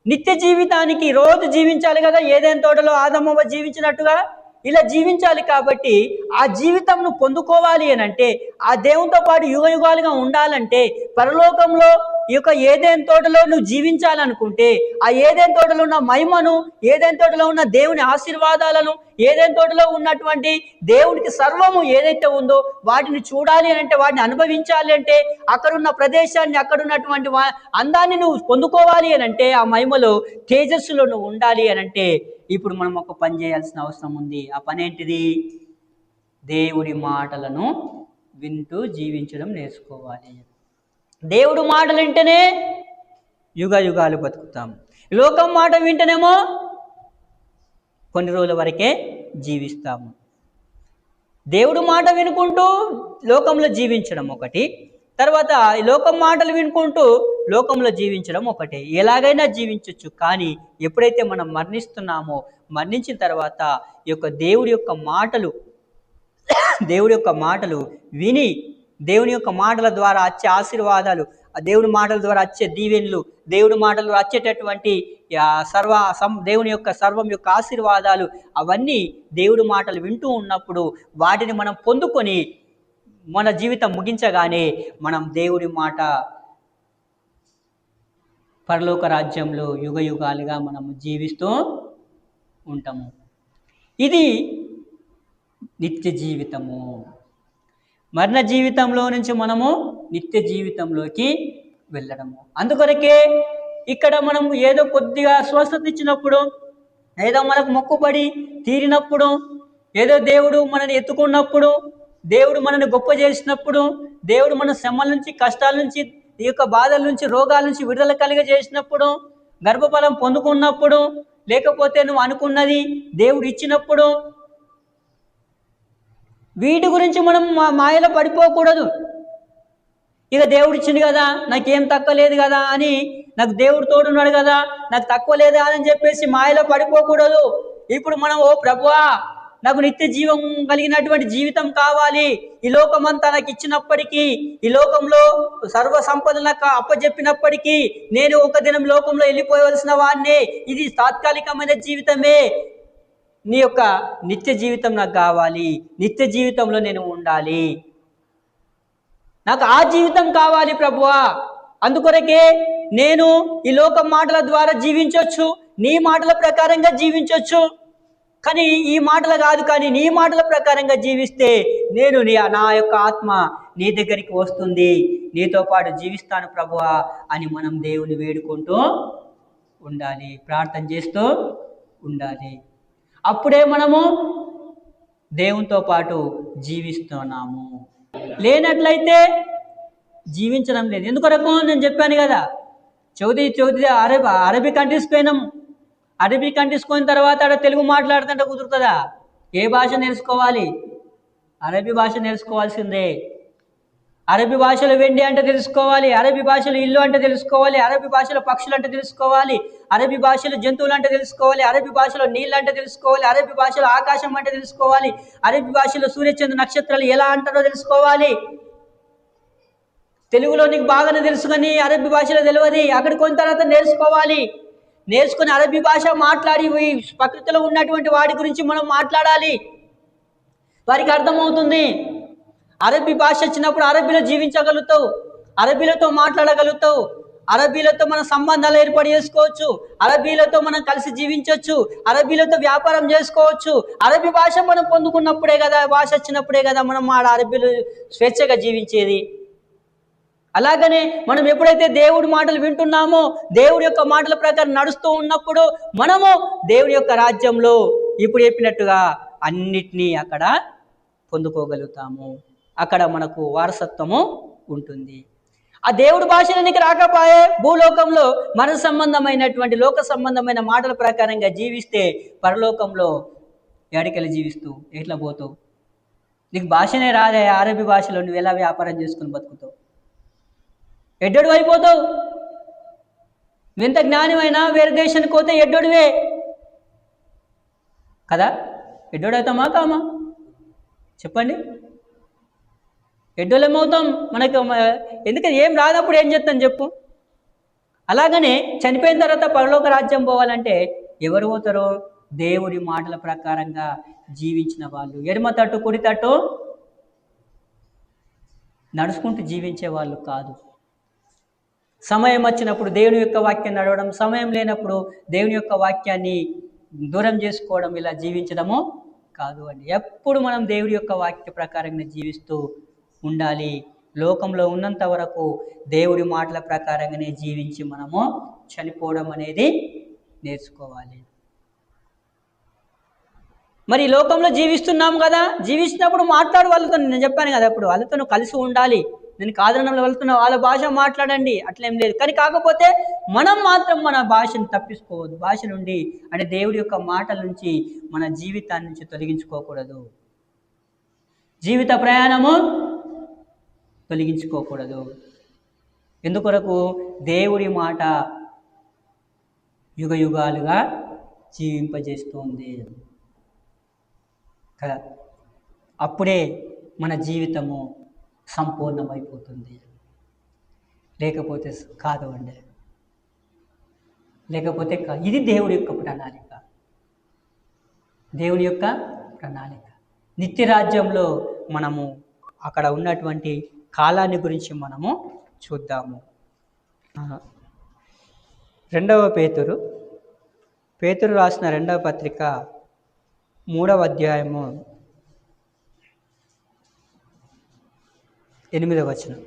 నిత్య జీవితానికి రోజు జీవించాలి కదా. ఏదైనా తోటలో ఆదమవ్వ జీవించినట్టుగా ఇలా జీవించాలి. కాబట్టి ఆ జీవితంను పొందుకోవాలి అని అంటే, ఆ దేవునితో పాటు యుగ యుగాలుగా ఉండాలంటే, పరలోకంలో ఈ యొక్క ఏదైనా తోటలో నువ్వు జీవించాలనుకుంటే, ఆ ఏదైనా తోటలో ఉన్న మహిమను, ఏదైనా తోటలో ఉన్న దేవుని ఆశీర్వాదాలను, ఏదైనా తోటలో ఉన్నటువంటి దేవునికి సర్వము ఏదైతే ఉందో వాటిని చూడాలి అని అంటే, వాటిని అనుభవించాలి అంటే, అక్కడున్న ప్రదేశాన్ని, అక్కడున్నటువంటి అందాన్ని నువ్వు పొందుకోవాలి అని అంటే, ఆ మహిమలో తేజస్సులో నువ్వు ఉండాలి అని అంటే, ఇప్పుడు మనం ఒక పని చేయాల్సిన అవసరం ఉంది. ఆ పని ఏంటిది? దేవుడి మాటలను వింటూ జీవించడం నేర్చుకోవాలి. దేవుడు మాటలు వింటేనే యుగ యుగాలు బతుకుతాం. లోకం మాట వింటేనేమో కొన్ని రోజుల వరకే జీవిస్తాము. దేవుడు మాట వినుకుంటూ లోకంలో జీవించడం ఒకటి, తర్వాత లోకం మాటలు వినుకుంటూ లోకంలో జీవించడం ఒకటే. ఎలాగైనా జీవించవచ్చు, కానీ ఎప్పుడైతే మనం మరణిస్తున్నామో, మరణించిన తర్వాత ఈ యొక్క దేవుడి యొక్క మాటలు విని, దేవుని యొక్క మాటల ద్వారా వచ్చే ఆశీర్వాదాలు, ఆ దేవుడి మాటల ద్వారా వచ్చే దీవెనలు, దేవుడి మాటల ద్వారా వచ్చేటటువంటి దేవుని యొక్క సర్వం యొక్క ఆశీర్వాదాలు, అవన్నీ దేవుడి మాటలు వింటూ ఉన్నప్పుడు వాటిని మనం పొందుకొని మన జీవితం ముగించగానే మనం దేవుడి మాట పరలోక రాజ్యంలో యుగ యుగాలుగా మనము జీవిస్తూ ఉంటాము. ఇది నిత్య జీవితము. మరణ జీవితంలో నుంచి మనము నిత్య జీవితంలోకి వెళ్ళడము. అందుకొరకే ఇక్కడ మనం ఏదో కొద్దిగా స్వస్థత ఇచ్చినప్పుడు, ఏదో మనకు మొక్కుబడి తీరినప్పుడు, ఏదో దేవుడు మనని ఎత్తుకున్నప్పుడు, దేవుడు మనని గొప్ప చేసినప్పుడు, దేవుడు మన శ్రమల నుంచి, కష్టాల నుంచి, ఈ యొక్క బాధల నుంచి, రోగాల నుంచి విడుదల కలిగజేసినప్పుడు, గర్భఫలం పొందుకున్నప్పుడు, లేకపోతే నువ్వు అనుకున్నది దేవుడు ఇచ్చినప్పుడు, వీటి గురించి మనం మాయలో పడిపోకూడదు. ఇక దేవుడు ఇచ్చింది కదా, నాకేం తక్కువ లేదు కదా అని, నాకు దేవుడు తోడున్నాడు కదా, నాకు తక్కువ లేదా అని చెప్పేసి మాయలో పడిపోకూడదు. ఇప్పుడు మనం, ఓ ప్రభువా నాకు నిత్య జీవం కలిగినటువంటి జీవితం కావాలి. ఈ లోకమంతా నాకు ఇచ్చినప్పటికీ, ఈ లోకంలో సర్వ సంపదలు నాకు అప్పచెప్పినప్పటికీ నేను ఒక దినం లోకంలో వెళ్ళిపోవలసిన వాడినే. ఇది తాత్కాలికమైన జీవితమే. నీ యొక్క నిత్య జీవితం నాకు కావాలి. నిత్య జీవితంలో నేను ఉండాలి. నాకు ఆ జీవితం కావాలి ప్రభువా. అందుకొరకే నేను ఈ లోకం మాటల ద్వారా జీవించవచ్చు, నీ మాటల ప్రకారంగా జీవించవచ్చు. కానీ ఈ మాటలు కాదు, కానీ నీ మాటల ప్రకారంగా జీవిస్తే నేను నా యొక్క ఆత్మ నీ దగ్గరికి వస్తుంది, నీతో పాటు జీవిస్తాను ప్రభువా అని మనం దేవుని వేడుకుంటూ ఉండాలి, ప్రార్థన చేస్తూ ఉండాలి. అప్పుడే మనము దేవునితో పాటు జీవిస్తున్నాము. లేనట్లయితే జీవించడం లేదు. ఎందుకొరకు నేను చెప్పాను కదా, చౌదరి అరబీ కంట్రీస్ పోయినాము. అరబీ కంట్రీస్ పోయిన తర్వాత ఆడ తెలుగు మాట్లాడుతుంటే కుదురుతుందా? ఏ భాష నేర్చుకోవాలి? అరబీ భాష నేర్చుకోవాల్సిందే. అరబీ భాషలో వెండి అంటే తెలుసుకోవాలి, అరబీ భాషలో ఇల్లు అంటే తెలుసుకోవాలి, అరబీ భాషలో పక్షులు అంటే తెలుసుకోవాలి, అరబీ భాషలో జంతువులు అంటే తెలుసుకోవాలి, అరబీ భాషలో నీళ్ళు అంటే తెలుసుకోవాలి, అరబీ భాషలో ఆకాశం అంటే తెలుసుకోవాలి, అరబీ భాషలో సూర్యచంద్ర నక్షత్రాలు ఎలా అంటారో తెలుసుకోవాలి. తెలుగులో నీకు బాగానే తెలుసు, కానీ అరబీ భాషలో తెలియదు. అక్కడికి పోయిన తర్వాత నేర్చుకోవాలి. నేర్చుకుని అరబీ భాష మాట్లాడి ప్రకృతిలో ఉన్నటువంటి వాడి గురించి మనం మాట్లాడాలి. వారికి అర్థమవుతుంది. అరబీ భాష వచ్చినప్పుడు అరబీలో జీవించగలుగుతావు, అరబీలతో మాట్లాడగలుగుతావు, అరబీలతో మన సంబంధాలు ఏర్పాటు చేసుకోవచ్చు, అరబీలతో మనం కలిసి జీవించవచ్చు, అరబీలతో వ్యాపారం చేసుకోవచ్చు. అరబీ భాష మనం పొందుకున్నప్పుడే కదా, భాష వచ్చినప్పుడే కదా మనం ఆడ అరబీలు స్వేచ్ఛగా జీవించేది. అలాగనే మనం ఎప్పుడైతే దేవుడి మాటలు వింటున్నామో, దేవుడి యొక్క మాటల ప్రకారం నడుస్తూ ఉన్నప్పుడు మనము దేవుడి యొక్క రాజ్యంలో ఇప్పుడు చెప్పినట్టుగా అన్నిటినీ అక్కడ పొందుకోగలుగుతాము. అక్కడ మనకు వారసత్వము ఉంటుంది. ఆ దేవుడి భాషలో నీకు రాకపోయే భూలోకంలో మన సంబంధమైనటువంటి లోక సంబంధమైన మాటల ప్రకారంగా జీవిస్తే పరలోకంలో ఎడకెళ్ళి జీవిస్తూ ఎట్లా పోతావు? నీకు భాషనే రాదే, అరబీ భాషలో నువ్వు ఎలా వ్యాపారం చేసుకుని బతుకుతావు? ఎడ్డోడు అయిపోతావు. ఎంత జ్ఞానమైనా వేరే దేశానికి పోతే ఎడ్డోడివే కదా. ఎడ్డోడు అవుతామా కామా? చెప్పండి. ఎడ్డోళ్ళేమవుతాం. మనకు ఎందుకని ఏం రానప్పుడు ఏం చేస్తాను చెప్పు. అలాగనే చనిపోయిన తర్వాత పరలోక రాజ్యం పోవాలంటే ఎవరు పోతారో? దేవుడి మాటల ప్రకారంగా జీవించిన వాళ్ళు. ఎడమ తట్టు కుడి తట్టు నడుచుకుంటూ జీవించే వాళ్ళు కాదు. సమయం వచ్చినప్పుడు దేవుని యొక్క వాక్యం నడవడం, సమయం లేనప్పుడు దేవుని యొక్క వాక్యాన్ని దూరం చేసుకోవడం, ఇలా జీవించడము కాదు అండి. ఎప్పుడు మనం దేవుడి యొక్క వాక్య ప్రకారంగా జీవిస్తూ ఉండాలి. లోకంలో ఉన్నంత వరకు దేవుడి మాటల ప్రకారంగానే జీవించి మనము చనిపోవడం అనేది నేర్చుకోవాలి. మరి లోకంలో జీవిస్తున్నాం కదా, జీవిస్తున్నప్పుడు మాట్లాడు వాళ్ళతో. నేను చెప్పాను కదా, అప్పుడు వాళ్ళతో కలిసి ఉండాలి. నేను కాదనంలో వెళ్తున్నా, వాళ్ళ భాష మాట్లాడండి, అట్లేం లేదు. కానీ కాకపోతే మనం మాత్రం మన భాషను తప్పించుకోవద్దు. భాష నుండి అంటే దేవుడి యొక్క మాటల నుంచి మన జీవితాన్ని నుంచి తొలగించుకోకూడదు. జీవిత ప్రయాణము తొలగించుకోకూడదు. ఎందుకొరకు? దేవుడి మాట యుగ యుగాలుగా జీవింపజేస్తుంది కదా. అప్పుడే మన జీవితము సంపూర్ణమైపోతుంది. లేకపోతే కాదు అండి, లేకపోతే ఇది దేవుడి యొక్క ప్రణాళిక. దేవుని యొక్క ప్రణాళిక. నిత్యరాజ్యంలో మనము అక్కడ ఉన్నటువంటి కాలాన్ని గురించి మనము చూద్దాము. 2వ పేతురు రాసిన 2వ పత్రిక 3వ అధ్యాయము 8వ వచనం.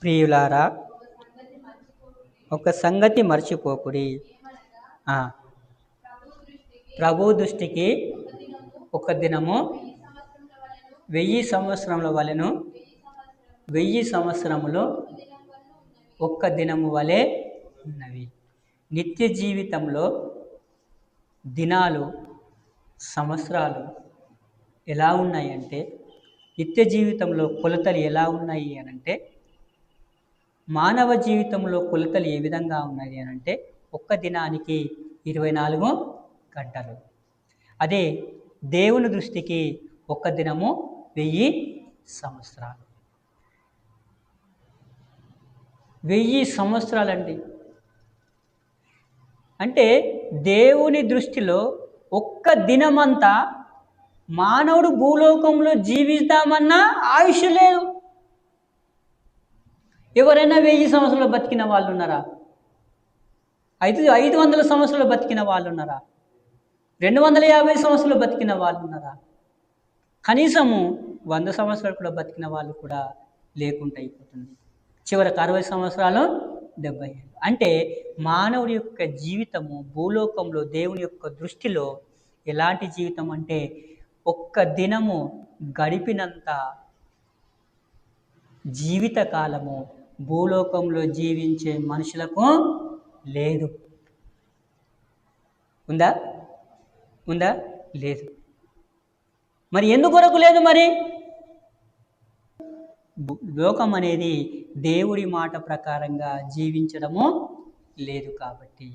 ప్రియులారా, ఒక సంగతి మర్చిపోకుడి. ప్రభు దృష్టికి ఒక దినము 1000 సంవత్సరముల వలెను, 1000 సంవత్సరములు ఒక్క దినము వలె ఉన్నవి. నిత్య జీవితంలో దినాలు, సంవత్సరాలు ఎలా ఉన్నాయంటే, నిత్య జీవితంలో కొలతలు ఎలా ఉన్నాయి అనంటే, మానవ జీవితంలో కొలతలు ఏ విధంగా ఉన్నాయి అనంటే, ఒక్క దినానికి 24 గంటలు. అదే దేవుని దృష్టికి ఒక్క దినము 1000 సంవత్సరాలు. 1000 సంవత్సరాలండి. అంటే దేవుని దృష్టిలో ఒక్క దినమంతా మానవుడు భూలోకంలో జీవిస్తామన్నా ఆయుష్ లేదు. ఎవరైనా 1000 సంవత్సరాలు బతికిన వాళ్ళు ఉన్నారా? 500 సంవత్సరాలు బతికిన వాళ్ళు ఉన్నారా? 250 సంవత్సరాలు బతికిన వాళ్ళు ఉన్నారా? కనీసము 100 సంవత్సరాలు కూడా బతికిన వాళ్ళు కూడా లేకుండా అయిపోతుంది. చివరికి 60 సంవత్సరాలు, 70 ఏళ్ళు. అంటే మానవుడి యొక్క జీవితము భూలోకంలో దేవుని యొక్క దృష్టిలో ఎలాంటి జీవితం అంటే ఒక్క దినము గడిపినంత జీవితకాలము భూలోకంలో జీవించే మనుషులకు లేదు. ఉందా? ఉందా? లేదు. మరి ఎందుకొరకు లేదు? మరి లోకం అనేది దేవుడి మాట ప్రకారంగా జీవించడము లేదు కాబట్టి.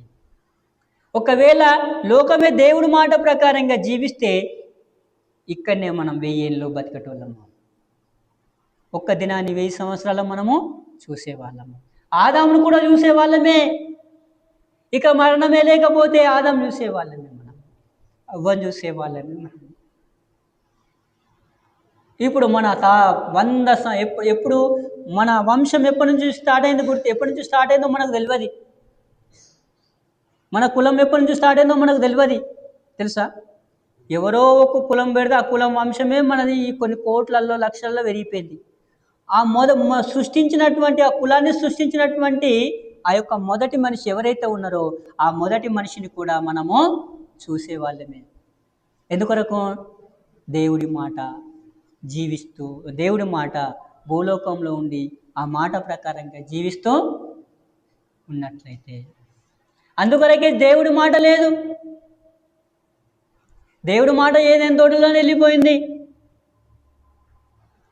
ఒకవేళ లోకమే దేవుడి మాట ప్రకారంగా జీవిస్తే ఇక్కడనే మనం 1000 ఏళ్ళు బతికేటోళ్ళము. ఒక్క దినాన్ని 1000 సంవత్సరాలు మనము చూసేవాళ్ళము. ఆదామును కూడా చూసేవాళ్ళమే. ఇక మరణమే లేకపోతే ఆదాం చూసేవాళ్ళమే, మనం అవ్వను చూసేవాళ్ళమే. మనం ఇప్పుడు మన ఎప్పుడు మన వంశం ఎప్పటి నుంచి స్టార్ట్ అయిందో ఎప్పటి నుంచి స్టార్ట్ అయిందో మనకు తెలియదు. మన కులం ఎప్పటి నుంచి స్టార్ట్ అయిందో మనకు తెలియదు. తెలుసా? ఎవరో ఒక కులం పెడితే ఆ కులం వంశమే మనది కొన్ని కోట్లల్లో లక్షల్లో పెరిగిపోయింది. ఆ సృష్టించినటువంటి ఆ కులాన్ని సృష్టించినటువంటి ఆ యొక్క మొదటి మనిషి ఎవరైతే ఉన్నారో ఆ మొదటి మనిషిని కూడా మనము చూసేవాళ్ళమే. ఎందుకొరకు? దేవుడి మాట జీవిస్తూ, దేవుడి మాట భూలోకంలో ఉండి ఆ మాట ప్రకారంగా జీవిస్తూ ఉన్నట్లయితే. అందుకొరకే దేవుడి మాట లేదు. దేవుడి మాట ఏదైనా తోటలోనే వెళ్ళిపోయింది.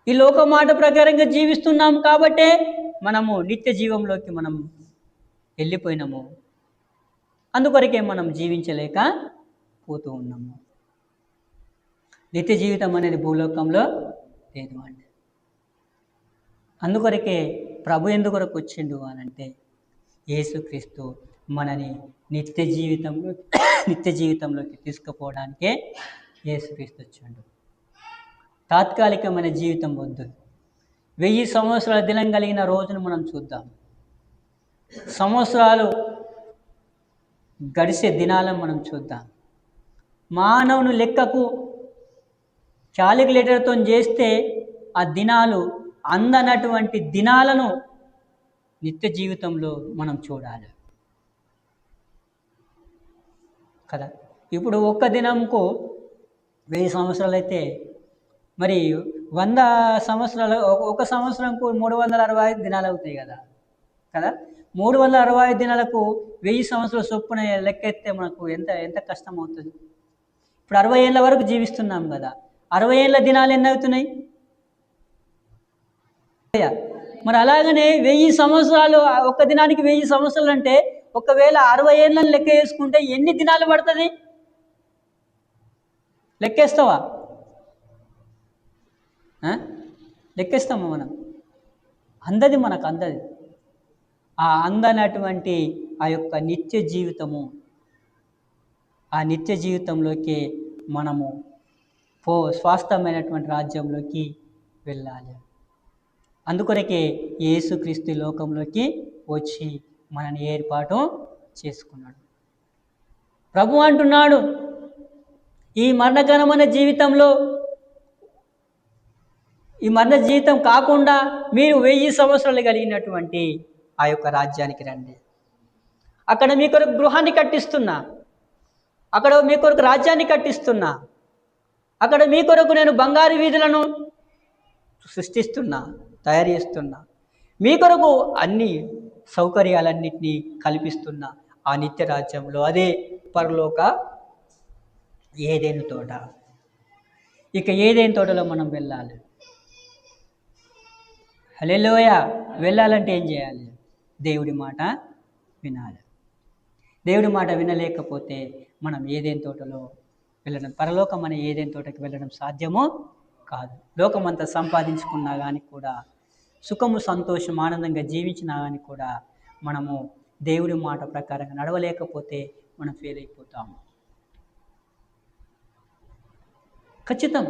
ఈ లోక మాట ప్రకారంగా జీవిస్తున్నాం కాబట్టే మనము నిత్య జీవంలోకి మనం వెళ్ళిపోయినాము. అందుకొరకే మనం జీవించలేక పోతూ ఉన్నాము. నిత్య జీవితం అనేది భూలోకంలో లేదు అండి. అందుకొరకే ప్రభు ఎందుకొరకు వచ్చిండు అనంటే యేసుక్రీస్తు మనని నిత్య జీవితంలోకి తీసుకుపోవడానికే యేసుక్రీస్తు వచ్చాడు. తాత్కాలికమైన జీవితం వద్దు. 1000 సంవత్సరాల దినం కలిగిన రోజును మనం చూద్దాం. సంవత్సరాలు గడిచే దినాలను మనం చూద్దాం. మానవుని లెక్కకు క్యాలిక్యులేటర్తో చేస్తే ఆ దినాలు అందనటువంటి దినాలను నిత్య జీవితంలో మనం చూడాలి కదా. ఇప్పుడు ఒక్క దినంకు 1000 సంవత్సరాలు అయితే మరి 100 సంవత్సరాలు, ఒక సంవత్సరంకు 365 దినాలు అవుతాయి కదా. 365 దినాలకు 1000 సంవత్సరాల చొప్పున లెక్కెత్తే మనకు ఎంత కష్టం అవుతుంది. ఇప్పుడు 60 ఏళ్ళ వరకు జీవిస్తున్నాం కదా. 60 ఏళ్ళ దినాలు ఎన్ని అవుతున్నాయి? మరి అలాగనే 1000 సంవత్సరాలు, ఒక్క దినానికి 1000 సంవత్సరాలు అంటే ఒకవేళ 60 ఏళ్ళని లెక్క వేసుకుంటే ఎన్ని దినాలు పడుతుంది? లెక్కేస్తావా? లెక్కేస్తామా? మనం మనకు అందది. ఆ అందనటువంటి ఆ యొక్క నిత్య జీవితము, ఆ నిత్య జీవితంలోకి మనము స్వాస్థమైనటువంటి రాజ్యంలోకి వెళ్ళాలి. అందుకొరకే యేసుక్రీస్తు లోకంలోకి వచ్చి మనని ఏర్పాటు చేసుకున్నాడు. ప్రభు అంటున్నాడు, ఈ మరణకరమైన జీవితంలో, ఈ మరణ జీవితం కాకుండా మీరు 1000 సంవత్సరాలు కలిగినటువంటి ఆ యొక్క రాజ్యానికి రండి. అక్కడ మీ కొరకు గృహాన్ని కట్టిస్తున్నా, అక్కడ మీ కొరకు రాజ్యాన్ని కట్టిస్తున్నా, అక్కడ మీ కొరకు నేను బంగారు వీధులను సృష్టిస్తున్నా, తయారు చేస్తున్నా, మీ కొరకు అన్ని సౌకర్యాలన్నింటినీ కల్పిస్తున్నా ఆ నిత్య రాజ్యంలో. అదే పరలోక ఏదైనా తోట. ఇక ఏదైనా తోటలో మనం వెళ్ళాలి. హల్లెలూయా. వెళ్ళాలంటే ఏం చేయాలి? దేవుడి మాట వినాలి. దేవుడి మాట వినలేకపోతే మనం ఏదైనా తోటలో వెళ్ళడం, పరలోకం అనే ఏదైనా తోటకి వెళ్ళడం సాధ్యమో కాదు. లోకమంతా సంపాదించుకున్నా కానీ కూడా, సుఖము సంతోషం ఆనందంగా జీవించినా కానీ కూడా మనము దేవుడి మాట ప్రకారంగా నడవలేకపోతే మనం ఫెయిల్ అయిపోతాము. ఖచ్చితం.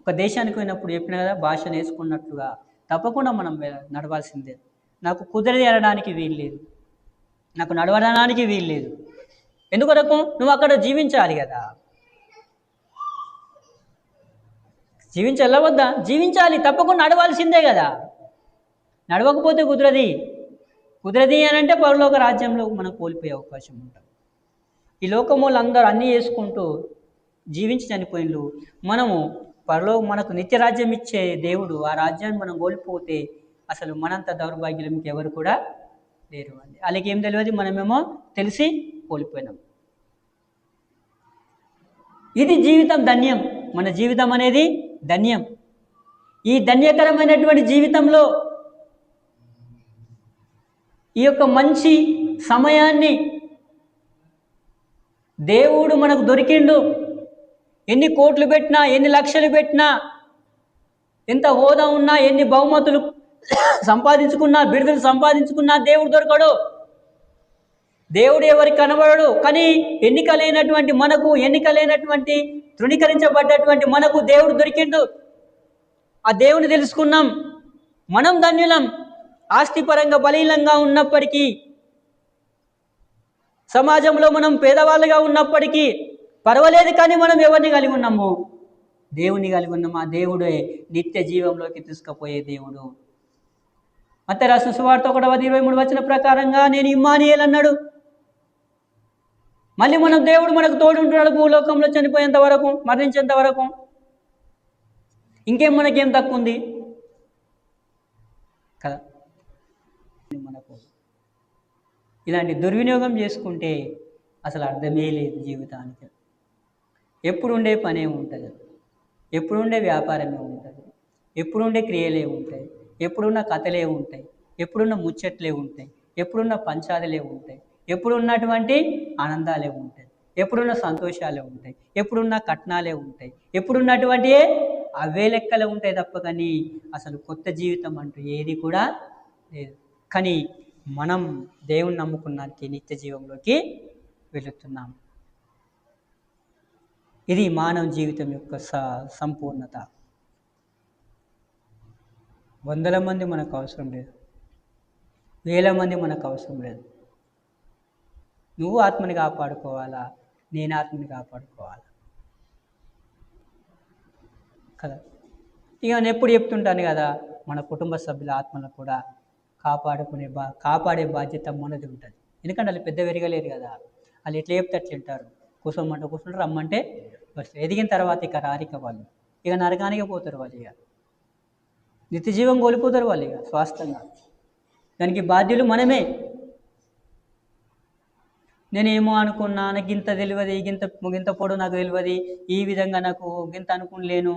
ఒక దేశానికి పోయినప్పుడు చెప్పిన కదా, భాష నేర్చుకున్నట్లుగా తప్పకుండా మనం నడవాల్సిందే. నాకు కుదిరి అనడానికి వీల్లేదు, నాకు నడవడానికి వీల్లేదు. ఎందుకొరకు? నువ్వు అక్కడ జీవించాలి కదా. జీవించవద్దా? జీవించాలి, తప్పకుండా నడవాల్సిందే కదా. నడవకపోతే కుదరది అని అంటే పరలోక రాజ్యంలో మనం కోల్పోయే అవకాశం ఉంటుంది. ఈ లోకములు అందరూ అన్నీ చేసుకుంటూ జీవించి చనిపోయిండు. మనము మనకు నిత్యరాజ్యం ఇచ్చే దేవుడు, ఆ రాజ్యాన్ని మనం కోల్పోతే అసలు మనంత దౌర్భాగ్యం ఇంకెవరు కూడా లేరు అండి. వాళ్ళకి ఏం తెలియదు, మనమేమో తెలిసి కోల్పోయినాం. ఇది జీవితం ధన్యం. మన జీవితం అనేది ధన్యం. ఈ ధన్యకరమైనటువంటి జీవితంలో ఈ యొక్క మంచి సమయాన్ని దేవుడు మనకు దొరికిండు. ఎన్ని కోట్లు పెట్టినా, ఎన్ని లక్షలు పెట్టినా, ఎంత హోదా ఉన్నా, ఎన్ని బహుమతులు సంపాదించుకున్నా, బిరుదులు సంపాదించుకున్నా దేవుడు దొరకడు. దేవుడు ఎవరికి కనబడడు. కానీ ఎన్నికలైనటువంటి తృణీకరించబడ్డటువంటి మనకు దేవుడు దొరికిండు. ఆ దేవుని తెలుసుకున్నాం, మనం ధన్యులం. ఆస్తిపరంగా బలీనంగా ఉన్నప్పటికీ, సమాజంలో మనం పేదవాళ్ళుగా ఉన్నప్పటికీ పర్వాలేదు, కానీ మనం ఎవరిని కలిగి ఉన్నాము? దేవుని కలిగి ఉన్నాము. ఆ దేవుడే నిత్య జీవంలోకి తీసుకుపోయే దేవుడు. మత్తయి రాసిన సువార్త 1:23 ప్రకారంగా నేను ఇమ్మానుయేల్ అన్నాడు. మళ్ళీ దేవుడు మనకు తోడుంటున్నాడు భూలోకంలో చనిపోయేంత వరకు, మరణించేంత వరకు. ఇంకేం మనకేం తక్కువ ఉంది కదా. మనకు ఇలాంటి దుర్వినియోగం చేసుకుంటే అసలు అర్థమే లేదు జీవితానికి. ఎప్పుడుండే పనే ఉంటుంది, ఎప్పుడుండే వ్యాపారమే ఉంటుంది, ఎప్పుడుండే క్రియలే ఉంటాయి, ఎప్పుడున్న కథలే ఉంటాయి, ఎప్పుడున్న ముచ్చట్లే ఉంటాయి, ఎప్పుడున్న పంచాదులే ఉంటాయి, ఎప్పుడున్నటువంటి ఆనందాలే ఉంటాయి, ఎప్పుడున్న సంతోషాలే ఉంటాయి, ఎప్పుడున్న కట్నాలే ఉంటాయి, ఎప్పుడున్నటువంటి అవే లెక్కలే ఉంటాయి తప్ప కానీ అసలు కొత్త జీవితం అంటూ ఏది కూడా లేదు. కానీ మనం దేవుని నమ్ముకున్నానికి నిత్య జీవంలోకి వెళుతున్నాం. ఇది మానవ జీవితం యొక్క సంపూర్ణత. 100 మంది మనకు అవసరం లేదు, 1000 మంది మనకు అవసరం లేదు. నువ్వు ఆత్మని కాపాడుకోవాలా, నేను ఆత్మని కాపాడుకోవాలా కదా. ఇక నేను ఎప్పుడు చెప్తుంటాను కదా, మన కుటుంబ సభ్యుల ఆత్మను కూడా కాపాడే బాధ్యత మనది ఉంటుంది. ఎందుకంటే వాళ్ళు పెద్ద పెరగలేరు కదా. వాళ్ళు ఎట్లా చెప్తే అట్లా వింటారు. కూర్చుంటారు, రమ్మంటే వస్తారు. ఎదిగిన తర్వాత ఇక రారిక వాళ్ళు, ఇక నరకానికి పోతారు వాళ్ళు, ఇక నిత్య జీవం కోల్పోతారు వాళ్ళు, ఇక స్వాస్థంగా. దానికి బాధ్యులు మనమే. నేనేమో అనుకున్నా, నాకు ఇంత తెలియదు, గింత పొడవు నాకు తెలియదు, ఈ విధంగా నాకు గింత అనుకునిలేను,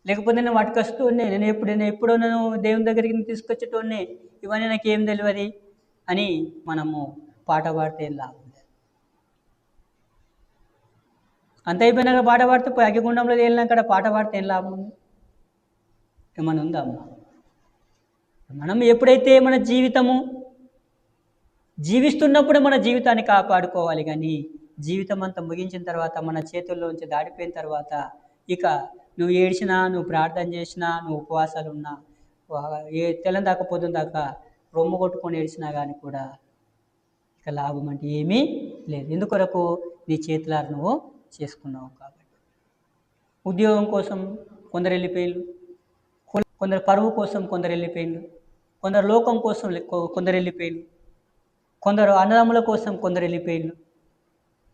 లేకపోతే నేను పట్టుకొస్తూనే, నేను ఎప్పుడో నేను దేవుని దగ్గరికి తీసుకొచ్చేటోనే, ఇవన్నీ నాకేం తెలియదు అని మనము పాట పాడితే ఏం లాభం లేదు. అంత అయిపోయినాక పాట పాడితే అగ్గిగుండంలో తేలినాక పాట పాడితే ఏం లాభం ఉంది? ఏమన్నా ఉందా అమ్మ? మనం ఎప్పుడైతే మన జీవిస్తున్నప్పుడు మన జీవితాన్ని కాపాడుకోవాలి. కానీ జీవితం అంతా ముగించిన తర్వాత, మన చేతుల్లోంచి దాడిపోయిన తర్వాత, ఇక నువ్వు ఏడ్చినా, నువ్వు ప్రార్థన చేసినా, నువ్వు ఉపవాసాలు ఉన్నా, తెల్లం దాకా పొద్దున దాకా రొమ్ము కొట్టుకొని ఏడ్చినా కానీ కూడా ఇక లాభం అంటే ఏమీ లేదు. ఎందుకొరకు? నీ చేతులారు నువ్వు చేసుకున్నావు కాబట్టి. ఉద్యోగం కోసం కొందరు వెళ్ళిపోయిళ్ళు, కొందరు పరువు కోసం కొందరు వెళ్ళిపోయిళ్ళు, కొందరు లోకం కోసం కొందరు వెళ్ళిపోయిళ్ళు, కొందరు అన్నదమ్ముల కోసం కొందరు వెళ్ళిపోయిళ్ళు,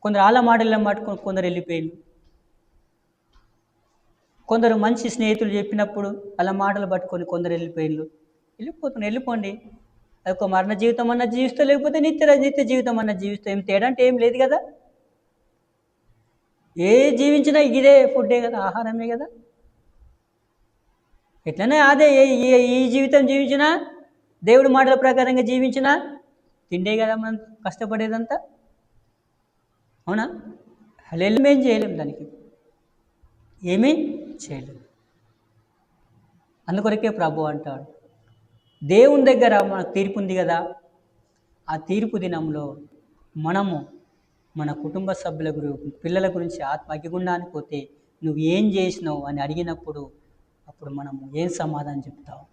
కొందరు ఆళ్ళ మాటలు పట్టుకొని కొందరు వెళ్ళిపోయిళ్ళు, కొందరు మంచి స్నేహితులు చెప్పినప్పుడు అలా మాటలు పట్టుకొని కొందరు వెళ్ళిపోండి. అదొక మరణ జీవితం అన్న జీవిస్తూ, లేకపోతే నిత్య జీవితం అన్న జీవిస్తూ, ఏం తేడా అంటే ఏం లేదు కదా. ఏ జీవించినా ఇదే ఫుడ్డే కదా, ఆహారమే కదా. ఎట్లనే అదే ఈ జీవితం జీవించినా, దేవుడి మాటల ప్రకారంగా జీవించినా తిండే కదా మనం కష్టపడేదంతా, అవునా? హల్లెలూయా. ఏం చేయలేం, దానికి ఏమీ చేయలేం. అందుకొరకే ప్రభు అంటాడు, దేవుని దగ్గర మన తీర్పు ఉంది కదా, ఆ తీర్పు దినంలో మనము మన కుటుంబ సభ్యుల గురించి, పిల్లల గురించి అగ్నిగుండానికి పోతే నువ్వు ఏం చేసినావు అని అడిగినప్పుడు అప్పుడు మనము ఏం సమాధానం చెప్తావు?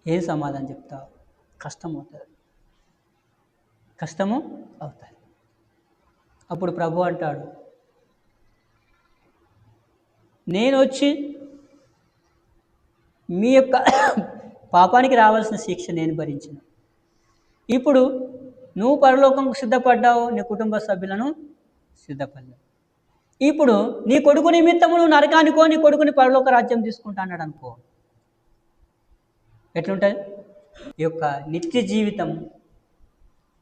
ఏం సమాధానం చెప్తావు? కష్టం అవుతుంది, కష్టము అవుతుంది. అప్పుడు ప్రభు అంటాడు, నేను వచ్చి మీ యొక్క పాపానికి రావాల్సిన శిక్ష నేను భరించిన. ఇప్పుడు నువ్వు పరలోకంకు సిద్ధపడ్డావు, నీ కుటుంబ సభ్యులను సిద్ధపడ్డావు. ఇప్పుడు నీ కొడుకు నిమిత్తము నువ్వు నరకానికో, నీ కొడుకుని పరలోక రాజ్యం తీసుకుంటా అన్నాడు అనుకో, ఎట్లుంటుంది? ఈ యొక్క నిత్య జీవితం,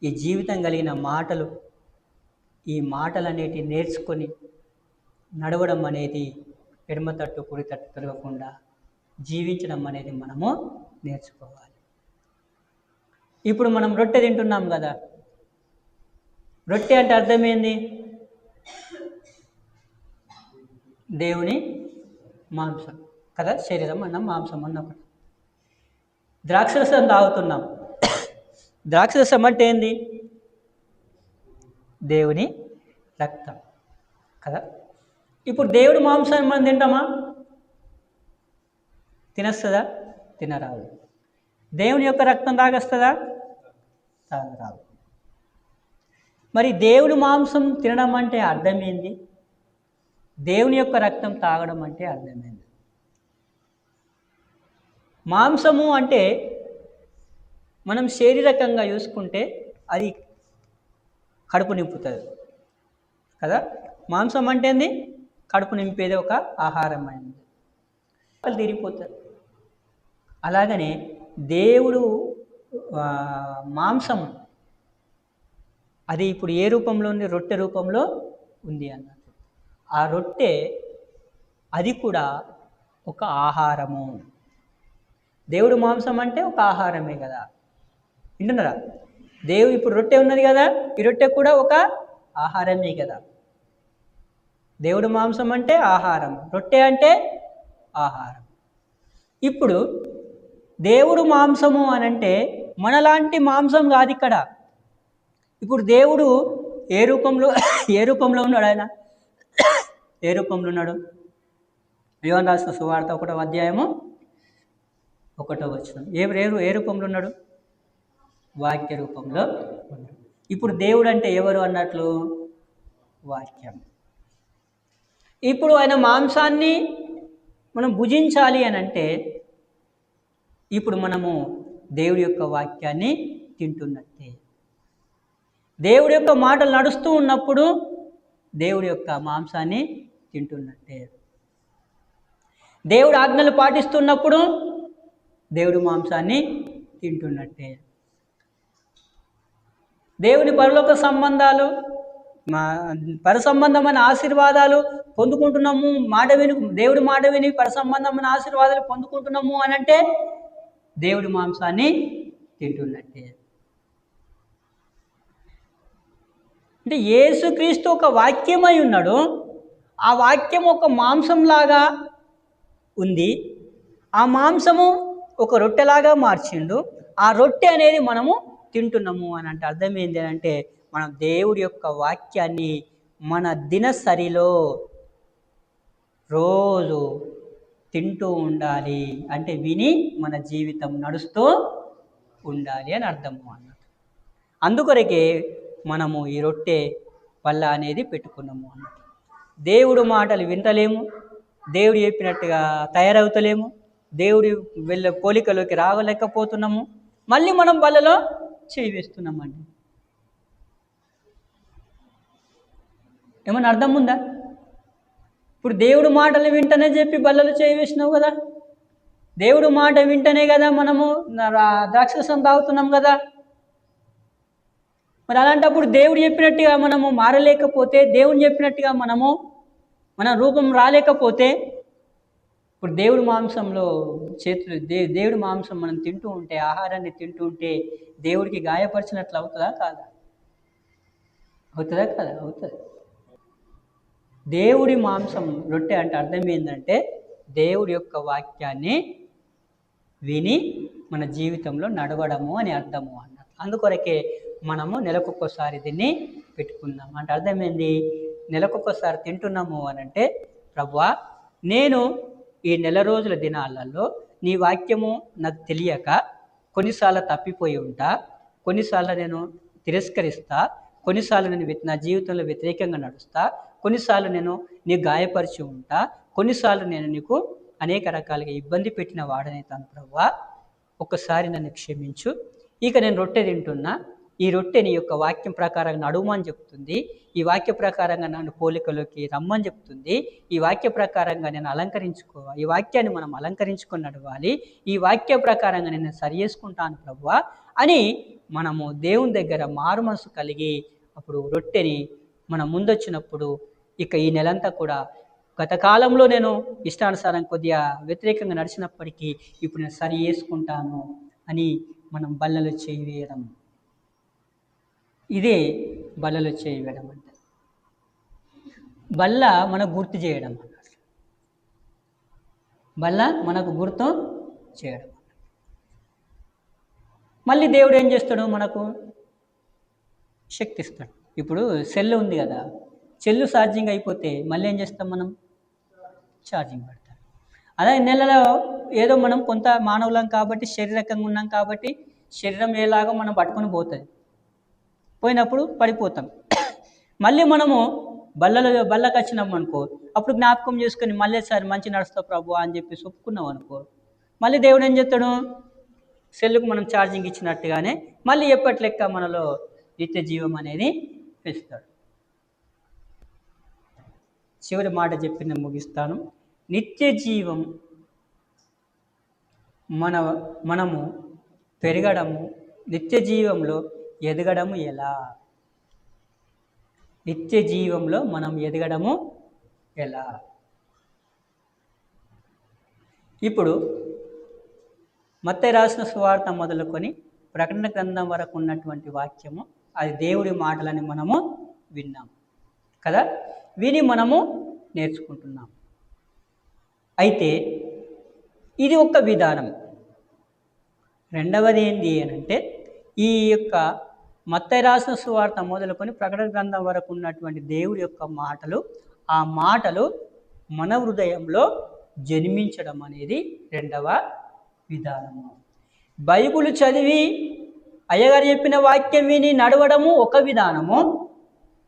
ఈ జీవితం కలిగిన మాటలు, ఈ మాటలు అనేటివి నేర్చుకొని నడవడం అనేది, ఎడమ తట్టు కుడి తట్టు తిరగకుండా జీవించడం అనేది మనము నేర్చుకోవాలి. ఇప్పుడు మనం రొట్టె తింటున్నాం కదా, రొట్టె అంటే అర్థమైంది, దేవుని మాంసం కదా, శరీరం అన్నం మాంసం అన్నప్పుడు. ద్రాక్షరసం తాగుతున్నాం, ద్రాక్షరసం అంటే ఏంది? దేవుని రక్తం కదా. ఇప్పుడు దేవుడి మాంసాన్ని మనం తింటామా? తినస్తుందా? తినరాదు. దేవుని యొక్క రక్తం తాగొస్తుందా? తాగరాదు. మరి దేవుడి మాంసం తినడం అంటే అర్థం ఏంది? దేవుని యొక్క రక్తం తాగడం అంటే అర్థమైంది. మాంసము అంటే మనం శారీరకంగా చూసుకుంటే అది కడుపు నింపుతుంది కదా. మాంసం అంటే ఏంది? కడుపు నింపేది ఒక ఆహారం అయింది, తీరిపోతుంది. అలాగనే దేవుడు మాంసం అది ఇప్పుడు ఏ రూపంలో ఉంది? రొట్టె రూపంలో ఉంది అన్నట్టు. ఆ రొట్టె అది కూడా ఒక ఆహారము. దేవుడు మాంసం అంటే ఒక ఆహారమే కదా, వింటున్నారా? దేవుడు ఇప్పుడు రొట్టె ఉన్నది కదా, ఈ రొట్టె కూడా ఒక ఆహారమే కదా. దేవుడు మాంసం అంటే ఆహారం, రొట్టె అంటే ఆహారం. ఇప్పుడు దేవుడు మాంసము అని అంటే మనలాంటి మాంసం కాదు ఇక్కడ. ఇప్పుడు దేవుడు ఏ రూపంలో ఉన్నాడు? ఆయన ఏ రూపంలో ఉన్నాడు? యోహాను రాసిన సువార్త 1వ అధ్యాయము 1వ వచనం. ఏ రూపంలో ఉన్నాడు? వాక్య రూపంలో ఉన్నాడు. ఇప్పుడు దేవుడు అంటే ఎవరు అన్నట్లు? వాక్యం. ఇప్పుడు ఆయన మాంసాన్ని మనం భుజించాలి అని అంటే ఇప్పుడు మనము దేవుడి యొక్క వాక్యాన్ని తింటున్నట్టే. దేవుడి యొక్క మాటలు నడుస్తూ ఉన్నప్పుడు దేవుడి యొక్క మాంసాన్ని తింటున్నట్టే. దేవుడి ఆజ్ఞలు పాటిస్తున్నప్పుడు దేవుడి మాంసాన్ని తింటున్నట్టే. దేవుని పరలోక సంబంధాలు, పరసంబంధమైన ఆశీర్వాదాలు పొందుకుంటున్నాము, దేవుడి మాట విని పరసంబంధమైన ఆశీర్వాదాలు పొందుకుంటున్నాము అని అంటే దేవుడి మాంసాన్ని తింటున్నట్టే. అంటే యేసుక్రీస్తు ఒక వాక్యమై ఉన్నాడు, ఆ వాక్యం ఒక మాంసంలాగా ఉంది, ఆ మాంసము ఒక రొట్టెలాగా మార్చిండు, ఆ రొట్టె అనేది మనము తింటున్నాము అని అంటే అర్థం ఏంటి అంటే మనం దేవుడి యొక్క వాక్యాన్ని మన దినసరిలో రోజు తింటూ ఉండాలి, అంటే విని మన జీవితం నడుస్తూ ఉండాలి అని అర్థము అన్నట్టు. అందుకొరకే మనము ఈ రొట్టె పళ్ళ అనేది పెట్టుకున్నాము అన్నట్టు. దేవుడు మాటలు వింటలేము, దేవుడు చెప్పినట్టుగా తయారవుతలేము, దేవుడి పోలికలోకి రాగలేకపోతున్నాము, మళ్ళీ మనం బల్లలో చేయి వేస్తున్నామండి. ఏమన్నా అర్థం ఉందా? ఇప్పుడు దేవుడు మాటలు వింటనే చెప్పి బల్లలో చేయి వేసినావు కదా, దేవుడు మాట వింటనే కదా మనము ద్రాక్షరసం తాగుతున్నాం కదా. మరి అలాంటప్పుడు దేవుడు చెప్పినట్టుగా మనము మారలేకపోతే, దేవుడు చెప్పినట్టుగా మన రూపం రాలేకపోతే, ఇప్పుడు దేవుడి మాంసంలో దేవుడి మాంసం మనం తింటూ ఉంటే, ఆహారాన్ని తింటూ ఉంటే దేవుడికి గాయపరిచినట్లు అవుతుందా కాదా? అవుతుందా కదా? అవుతుంది. దేవుడి మాంసం రొట్టె అంటే అర్థం ఏంటంటే దేవుడి యొక్క వాక్యాన్ని విని మన జీవితంలో నడవడము అని అర్థము అన్నట్టు. అందుకొరకే మనము నెలకొకసారి దీన్ని పెట్టుకుందాం. అంటే అర్థమైంది, నెలకొకసారి తింటున్నాము అని అంటే, ప్రభువా నేను ఈ నెల రోజుల దినాలలో నీ వాక్యము నాకు తెలియక కొన్నిసార్లు తప్పిపోయి ఉంటా, కొన్నిసార్లు నేను తిరస్కరిస్తా, కొన్నిసార్లు నేను నా జీవితంలో వ్యతిరేకంగా నడుస్తా, కొన్నిసార్లు నేను నీ గాయపరిచి ఉంటా, కొన్నిసార్లు నేను నీకు అనేక రకాలుగా ఇబ్బంది పెట్టిన వాడనైతాను ప్రభువా, ఒక్కసారి నన్ను క్షమించు. ఇక నేను రొట్టె తింటున్నా, ఈ రొట్టె నీ యొక్క వాక్యం ప్రకారంగా నడుమని చెప్తుంది, ఈ వాక్య ప్రకారంగా నన్ను పోలికలోకి రమ్మని చెప్తుంది, ఈ వాక్య ప్రకారంగా నేను అలంకరించుకోవాలి, ఈ వాక్యాన్ని మనం అలంకరించుకొని నడవాలి, ఈ వాక్య ప్రకారంగా నేను సరి చేసుకుంటాను ప్రభువా అని మనము దేవుని దగ్గర మారు మనసు కలిగి అప్పుడు రొట్టెని మనం ముందొచ్చినప్పుడు ఇక ఈ నెలంతా కూడా గత కాలంలో నేను ఇష్టానుసారం కొద్దిగా వ్యతిరేకంగా నడిచినప్పటికీ ఇప్పుడు నేను సరి చేసుకుంటాను అని మనం బల్లలో చేయి వేయడం. ఇదే బల్లలో చేయి వేయడం అంటే. బల్ల మనకు గుర్తు చేయడం అన్నట్లు. బల్ల మనకు గుర్తు చేయడం. మళ్ళీ దేవుడు ఏం చేస్తాడు, మనకు శక్తి ఇస్తాడు. ఇప్పుడు సెల్ ఉంది కదా, సెల్లు ఛార్జింగ్ అయిపోతే మళ్ళీ ఏం చేస్తాం, మనం ఛార్జింగ్ పెడతాం. అదే నెలలో ఏదో మనం కొంత మానవులం కాబట్టి, శరీరకంగా ఉన్నాం కాబట్టి శరీరం ఏలాగో మనం పట్టుకొని పోతుంది, పోయినప్పుడు పడిపోతాం. మళ్ళీ మనము బల్లకి వచ్చినాం అనుకో, అప్పుడు జ్ఞాపకం చేసుకొని మళ్ళీ సారి మంచి నడుస్తావు ప్రభు అని చెప్పి ఒప్పుకున్నాం అనుకో, మళ్ళీ దేవుడు ఏం చేస్తాడు, సెల్లుకు మనం ఛార్జింగ్ ఇచ్చినట్టుగానే మళ్ళీ ఎప్పటి లెక్క మనలో నిత్య జీవం అనేది ఇస్తాడు. చివరి మాట చెప్పి నేను ముగిస్తాను. నిత్య జీవం మనము పెరగడము, నిత్య జీవంలో ఎదగడము ఎలా? నిత్య జీవంలో మనం ఎదగడము ఎలా? ఇప్పుడు మత్తయి రాసిన సువార్త మొదలుకొని ప్రకటన గ్రంథం వరకు ఉన్నటువంటి వాక్యము అది దేవుడి మాటలని మనము విన్నాం కదా, విని మనము నేర్చుకుంటున్నాం. అయితే ఇది ఒక విధానం. రెండవది ఏంటి అని అంటే, ఈ యొక్క మత్తయి రాసిన సువార్త మొదలుకొని ప్రకటన గ్రంథం వరకు ఉన్నటువంటి దేవుడి యొక్క మాటలు, ఆ మాటలు మన హృదయంలో జన్మించడం అనేది రెండవ విధానము. బైబిల్ చదివి అయ్యగారు చెప్పిన వాక్యం విని నడవడము ఒక విధానము.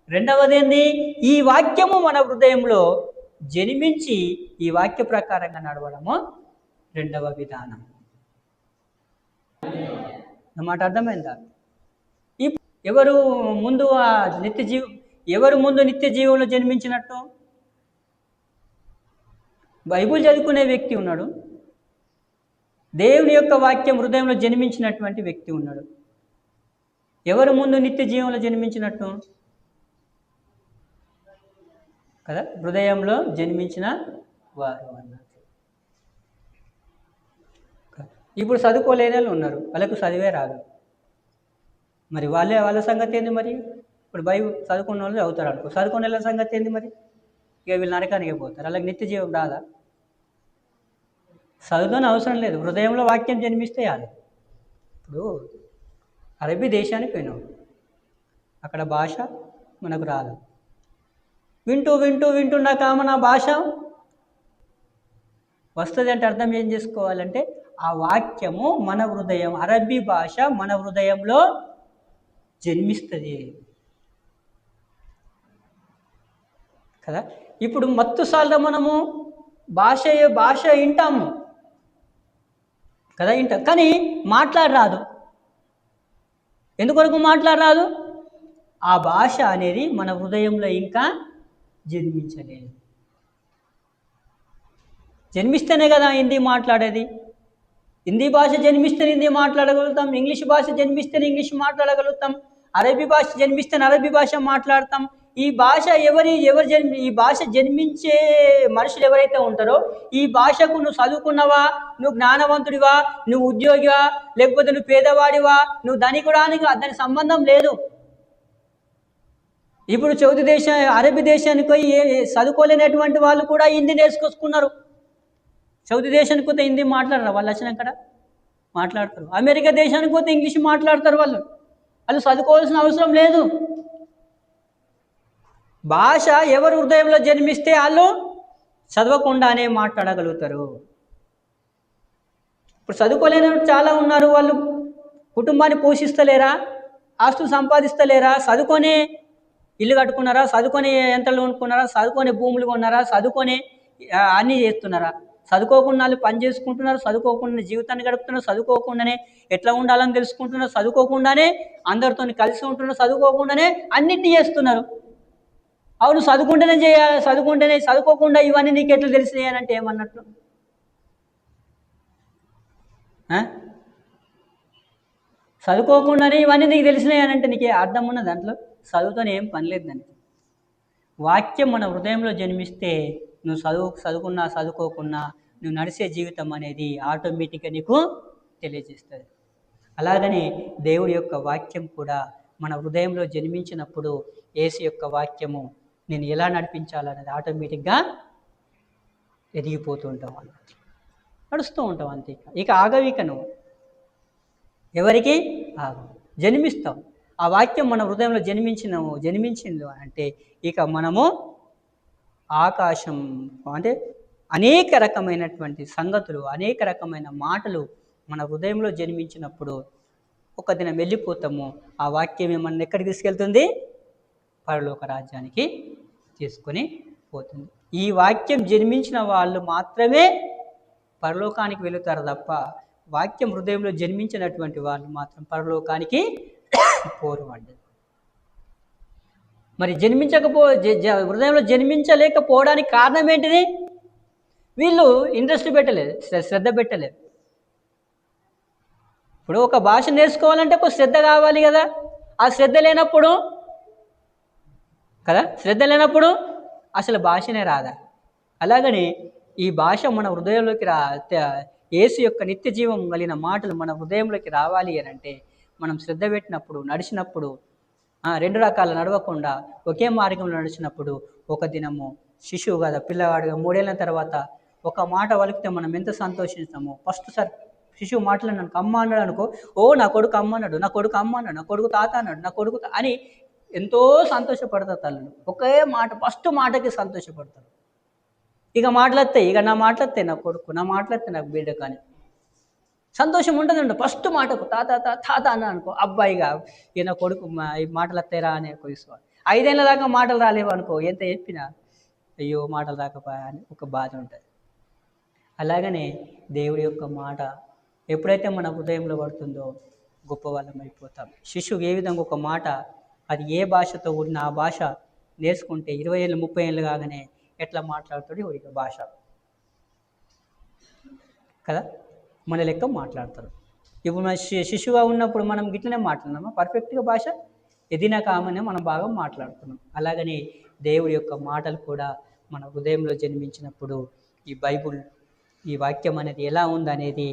రెండవది ఏంది, ఈ వాక్యము మన హృదయంలో జన్మించి ఈ వాక్య ప్రకారంగా నడవడము రెండవ విధానం. అన్నమాట అర్థమైందా? ఎవరు ముందు ఎవరు ముందు నిత్య జీవంలో జన్మించినట్టు? బైబిల్ చదువుకునే వ్యక్తి ఉన్నాడు, దేవుని యొక్క వాక్యం హృదయంలో జన్మించినటువంటి వ్యక్తి ఉన్నాడు. ఎవరు ముందు నిత్య జీవంలో జన్మించినట్టు కదా? హృదయంలో జన్మించిన వారు అన్నారు. ఇప్పుడు చదువుకోలేని వాళ్ళు ఉన్నారు, వాళ్ళకు చదివే రాదు. మరి వాళ్ళ సంగతి ఏంది? మరి ఇప్పుడు బైబిల్ చదువుకున్న వాళ్ళు చదువుతారు అనుకో, చదువుకునే వాళ్ళ సంగతి ఏంది? మరి ఇక వీళ్ళు నరకానికి పోతారు, వాళ్ళకి నిత్య జీవం రాదా? చదువుని అవసరం లేదు, హృదయంలో వాక్యం జన్మిస్తే చాలు. ఇప్పుడు అరబీ దేశానికి పోయినాం, అక్కడ భాష మనకు రాదు, వింటున్నాక నా భాష వస్తుంది అంటే అర్థం ఏం చేసుకోవాలంటే, ఆ వాక్యము మన హృదయం, అరబీ భాష మన హృదయంలో జన్మిస్తుంది కదా. ఇప్పుడు మత్తుసార్లు మనము భాష వింటాము కదా, వింటాం, కానీ మాట్లాడరాదు. ఎందుకొరకు మాట్లాడరాదు? ఆ భాష అనేది మన హృదయంలో ఇంకా జన్మించలేదు. జన్మిస్తేనే కదా హిందీ మాట్లాడేది. హిందీ భాష జన్మిస్తే హిందీ మాట్లాడగలుగుతాం, ఇంగ్లీష్ భాష జన్మిస్తే ఇంగ్లీష్ మాట్లాడగలుగుతాం, అరబీ భాష జన్మిస్తే అరబీ భాష మాట్లాడతాం. ఈ భాష ఈ భాష జన్మించే మనుషులు ఎవరైతే ఉంటారో, ఈ భాషకు నువ్వు చదువుకున్నావా, నువ్వు జ్ఞానవంతుడివా, నువ్వు ఉద్యోగివా, లేకపోతే నువ్వు పేదవాడివా, నువ్వు ధనికుడానికి దానికి సంబంధం లేదు. ఇప్పుడు చౌదీ దేశం అరబీ దేశానికి పోయి చదువుకోలేనటువంటి వాళ్ళు కూడా హిందీ నేర్చుకొచ్చుకున్నారు. సౌదీ దేశానికి పోతే హిందీ మాట్లాడరు, వాళ్ళు వచ్చినాక మాట్లాడతారు. అమెరికా దేశానికి పోతే ఇంగ్లీష్ మాట్లాడతారు. వాళ్ళు చదువుకోవాల్సిన అవసరం లేదు. భాష ఎవరు హృదయంలో జన్మిస్తే వాళ్ళు చదవకుండానే మాట్లాడగలుగుతారు. ఇప్పుడు చదువుకోలేని చాలా ఉన్నారు. వాళ్ళు కుటుంబాన్ని పోషిస్తలేరా, ఆస్తులు సంపాదిస్తలేరా, చదువుకొని ఇల్లు కట్టుకున్నారా, చదువుకొని యంత్రాలు కొనుక్కున్నారా, చదువుకొని భూములు కొన్నారా, చదువుకొని అన్నీ చేస్తున్నారా? చదువుకోకుండా వాళ్ళు పని చేసుకుంటున్నారు, చదువుకోకుండా జీవితాన్ని గడుపుతున్నారు, చదువుకోకుండానే ఎట్లా ఉండాలని తెలుసుకుంటున్నారు, చదువుకోకుండానే అందరితో కలిసి ఉంటున్నారు, చదువుకోకుండానే అన్నిటినీ చేస్తున్నారు. అవును, చదువుకుంటేనే చేయాలి, చదువుకోకుండా ఇవన్నీ నీకు ఎట్లా తెలిసినాయి అని అంటే ఏమన్నట్లు? చదువుకోకుండానే ఇవన్నీ నీకు తెలిసినాయి అని అంటే నీకే అర్థం ఉన్న దాంట్లో? చదువుతోనే ఏం పని లేదు దానికి. వాక్యం మన హృదయంలో జన్మిస్తే నువ్వు చదువుకున్నా చదువుకోకున్నా నువ్వు నడిచే జీవితం అనేది ఆటోమేటిక్గా నీకు తెలియజేస్తుంది. అలాగనే దేవుడి యొక్క వాక్యం కూడా మన హృదయంలో జన్మించినప్పుడు యేసు యొక్క వాక్యము నేను ఎలా నడిపించాలనేది ఆటోమేటిక్గా ఎదిగిపోతూ ఉంటావు అన్నమాట, నడుస్తూ ఉంటావు అంతే. ఇక ఆగవిక నువ్వు ఎవరికి జన్మిస్తావు. ఆ వాక్యం మన హృదయంలో జన్మించింది అంటే ఇక మనము ఆకాశం అంటే అనేక రకమైనటువంటి సంగతులు, అనేక రకమైన మాటలు మన హృదయంలో జన్మించినప్పుడు ఒక దినం వెళ్ళిపోతాము. ఆ వాక్యం ఏమన్నా ఎక్కడికి తీసుకెళ్తుంది? పరలోక రాజ్యానికి తీసుకొని పోతుంది. ఈ వాక్యం జన్మించిన వాళ్ళు మాత్రమే పరలోకానికి వెళుతారు తప్ప వాక్యం హృదయంలో జన్మించినటువంటి వాళ్ళు మాత్రం పరలోకానికి పోరు అండి. మరి హృదయంలో జన్మించలేకపోవడానికి కారణం ఏంటిది? వీళ్ళు ఇంట్రెస్ట్ పెట్టలేదు, శ్రద్ధ పెట్టలేదు. ఇప్పుడు ఒక భాష నేర్చుకోవాలంటే ఒక శ్రద్ధ కావాలి కదా. ఆ శ్రద్ధ లేనప్పుడు అసలు భాషనే రాదా? అలాగని ఈ భాష మన హృదయంలోకి యేసు యొక్క నిత్య జీవం కలిగిన మాటలు మన హృదయంలోకి రావాలి అని అంటే మనం శ్రద్ధ పెట్టినప్పుడు, నడిచినప్పుడు, రెండు రకాల నడవకుండా ఒకే మార్గంలో నడిచినప్పుడు ఒక దినము శిశువు కదా, పిల్లవాడుగా 3 ఏళ్ళ తర్వాత ఒక మాట వలికితే మనం ఎంత సంతోషిస్తామో. ఫస్ట్ సార్ శిశువు మాట్లాడినాను అమ్మ అన్నాడు అనుకో, ఓ నా కొడుకు అమ్మ అన్నాడు, నా కొడుకు అమ్మ అన్నాడు, నా కొడుకు తాత అన్నాడు, నా కొడుకు అని ఎంతో సంతోషపడతారు తల్లులు. ఒకే మాట, ఫస్ట్ మాటకి సంతోషపడతారు. ఇక మాట్లాడతాయి, నా మాట్లాడతాయి నా కొడుకు, నా మాట్లాడితే నాకు బిడ్డ కానీ సంతోషం ఉంటుందండి. ఫస్ట్ మాటకు తాత అన్న అనుకో, అబ్బాయిగా ఈయన కొడుకు ఈ మాటలు వస్తాయిరా అనే తీసుకోవాలి. 5 ఏళ్ళ దాకా మాటలు రాలేవు అనుకో, ఎంత చెప్పినా అయ్యో మాటలు రాకపోయా అని ఒక బాధ ఉంటుంది. అలాగనే దేవుడి యొక్క మాట ఎప్పుడైతే మన హృదయంలో పడుతుందో గొప్ప వాళ్ళం అయిపోతాం. శిశువు ఏ విధంగా ఒక మాట అది ఏ భాషతో ఉన్న ఆ భాష నేర్చుకుంటే 20 ఏళ్ళు 30 ఏళ్ళు కాగానే ఎట్లా మాట్లాడుతాడు ఇక భాష కదా, మన లెక్క మాట్లాడతారు. ఇప్పుడు మన శిశువుగా ఉన్నప్పుడు మనం గిట్లనే మాట్లాడినామా? పర్ఫెక్ట్గా భాష ఎదినాక ఆమెనే మనం బాగా మాట్లాడుతున్నాం. అలాగని దేవుడి యొక్క మాటలు కూడా మన హృదయంలో జన్మించినప్పుడు ఈ బైబుల్, ఈ వాక్యం అనేది ఎలా ఉందనేది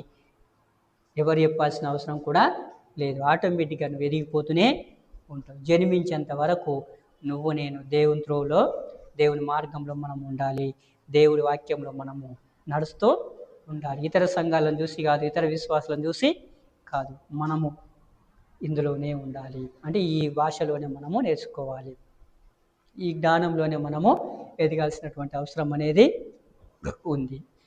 ఎవరు చెప్పాల్సిన అవసరం కూడా లేదు. ఆటోమేటిక్గా నువ్వు ఎదిగిపోతూనే ఉంటావు. జన్మించేంత వరకు నువ్వు నేను దేవుని త్రోవలో, దేవుని మార్గంలో మనం ఉండాలి. దేవుడి వాక్యంలో మనము నడుస్తూ ఉండాలి. ఇతర సంఘాలను చూసి కాదు, ఇతర విశ్వాసాలను చూసి కాదు, మనము ఇందులోనే ఉండాలి. అంటే ఈ భాషలోనే మనము నేర్చుకోవాలి, ఈ జ్ఞానంలోనే మనము ఎదగాల్సినటువంటి అవసరం అనేది ఉంది.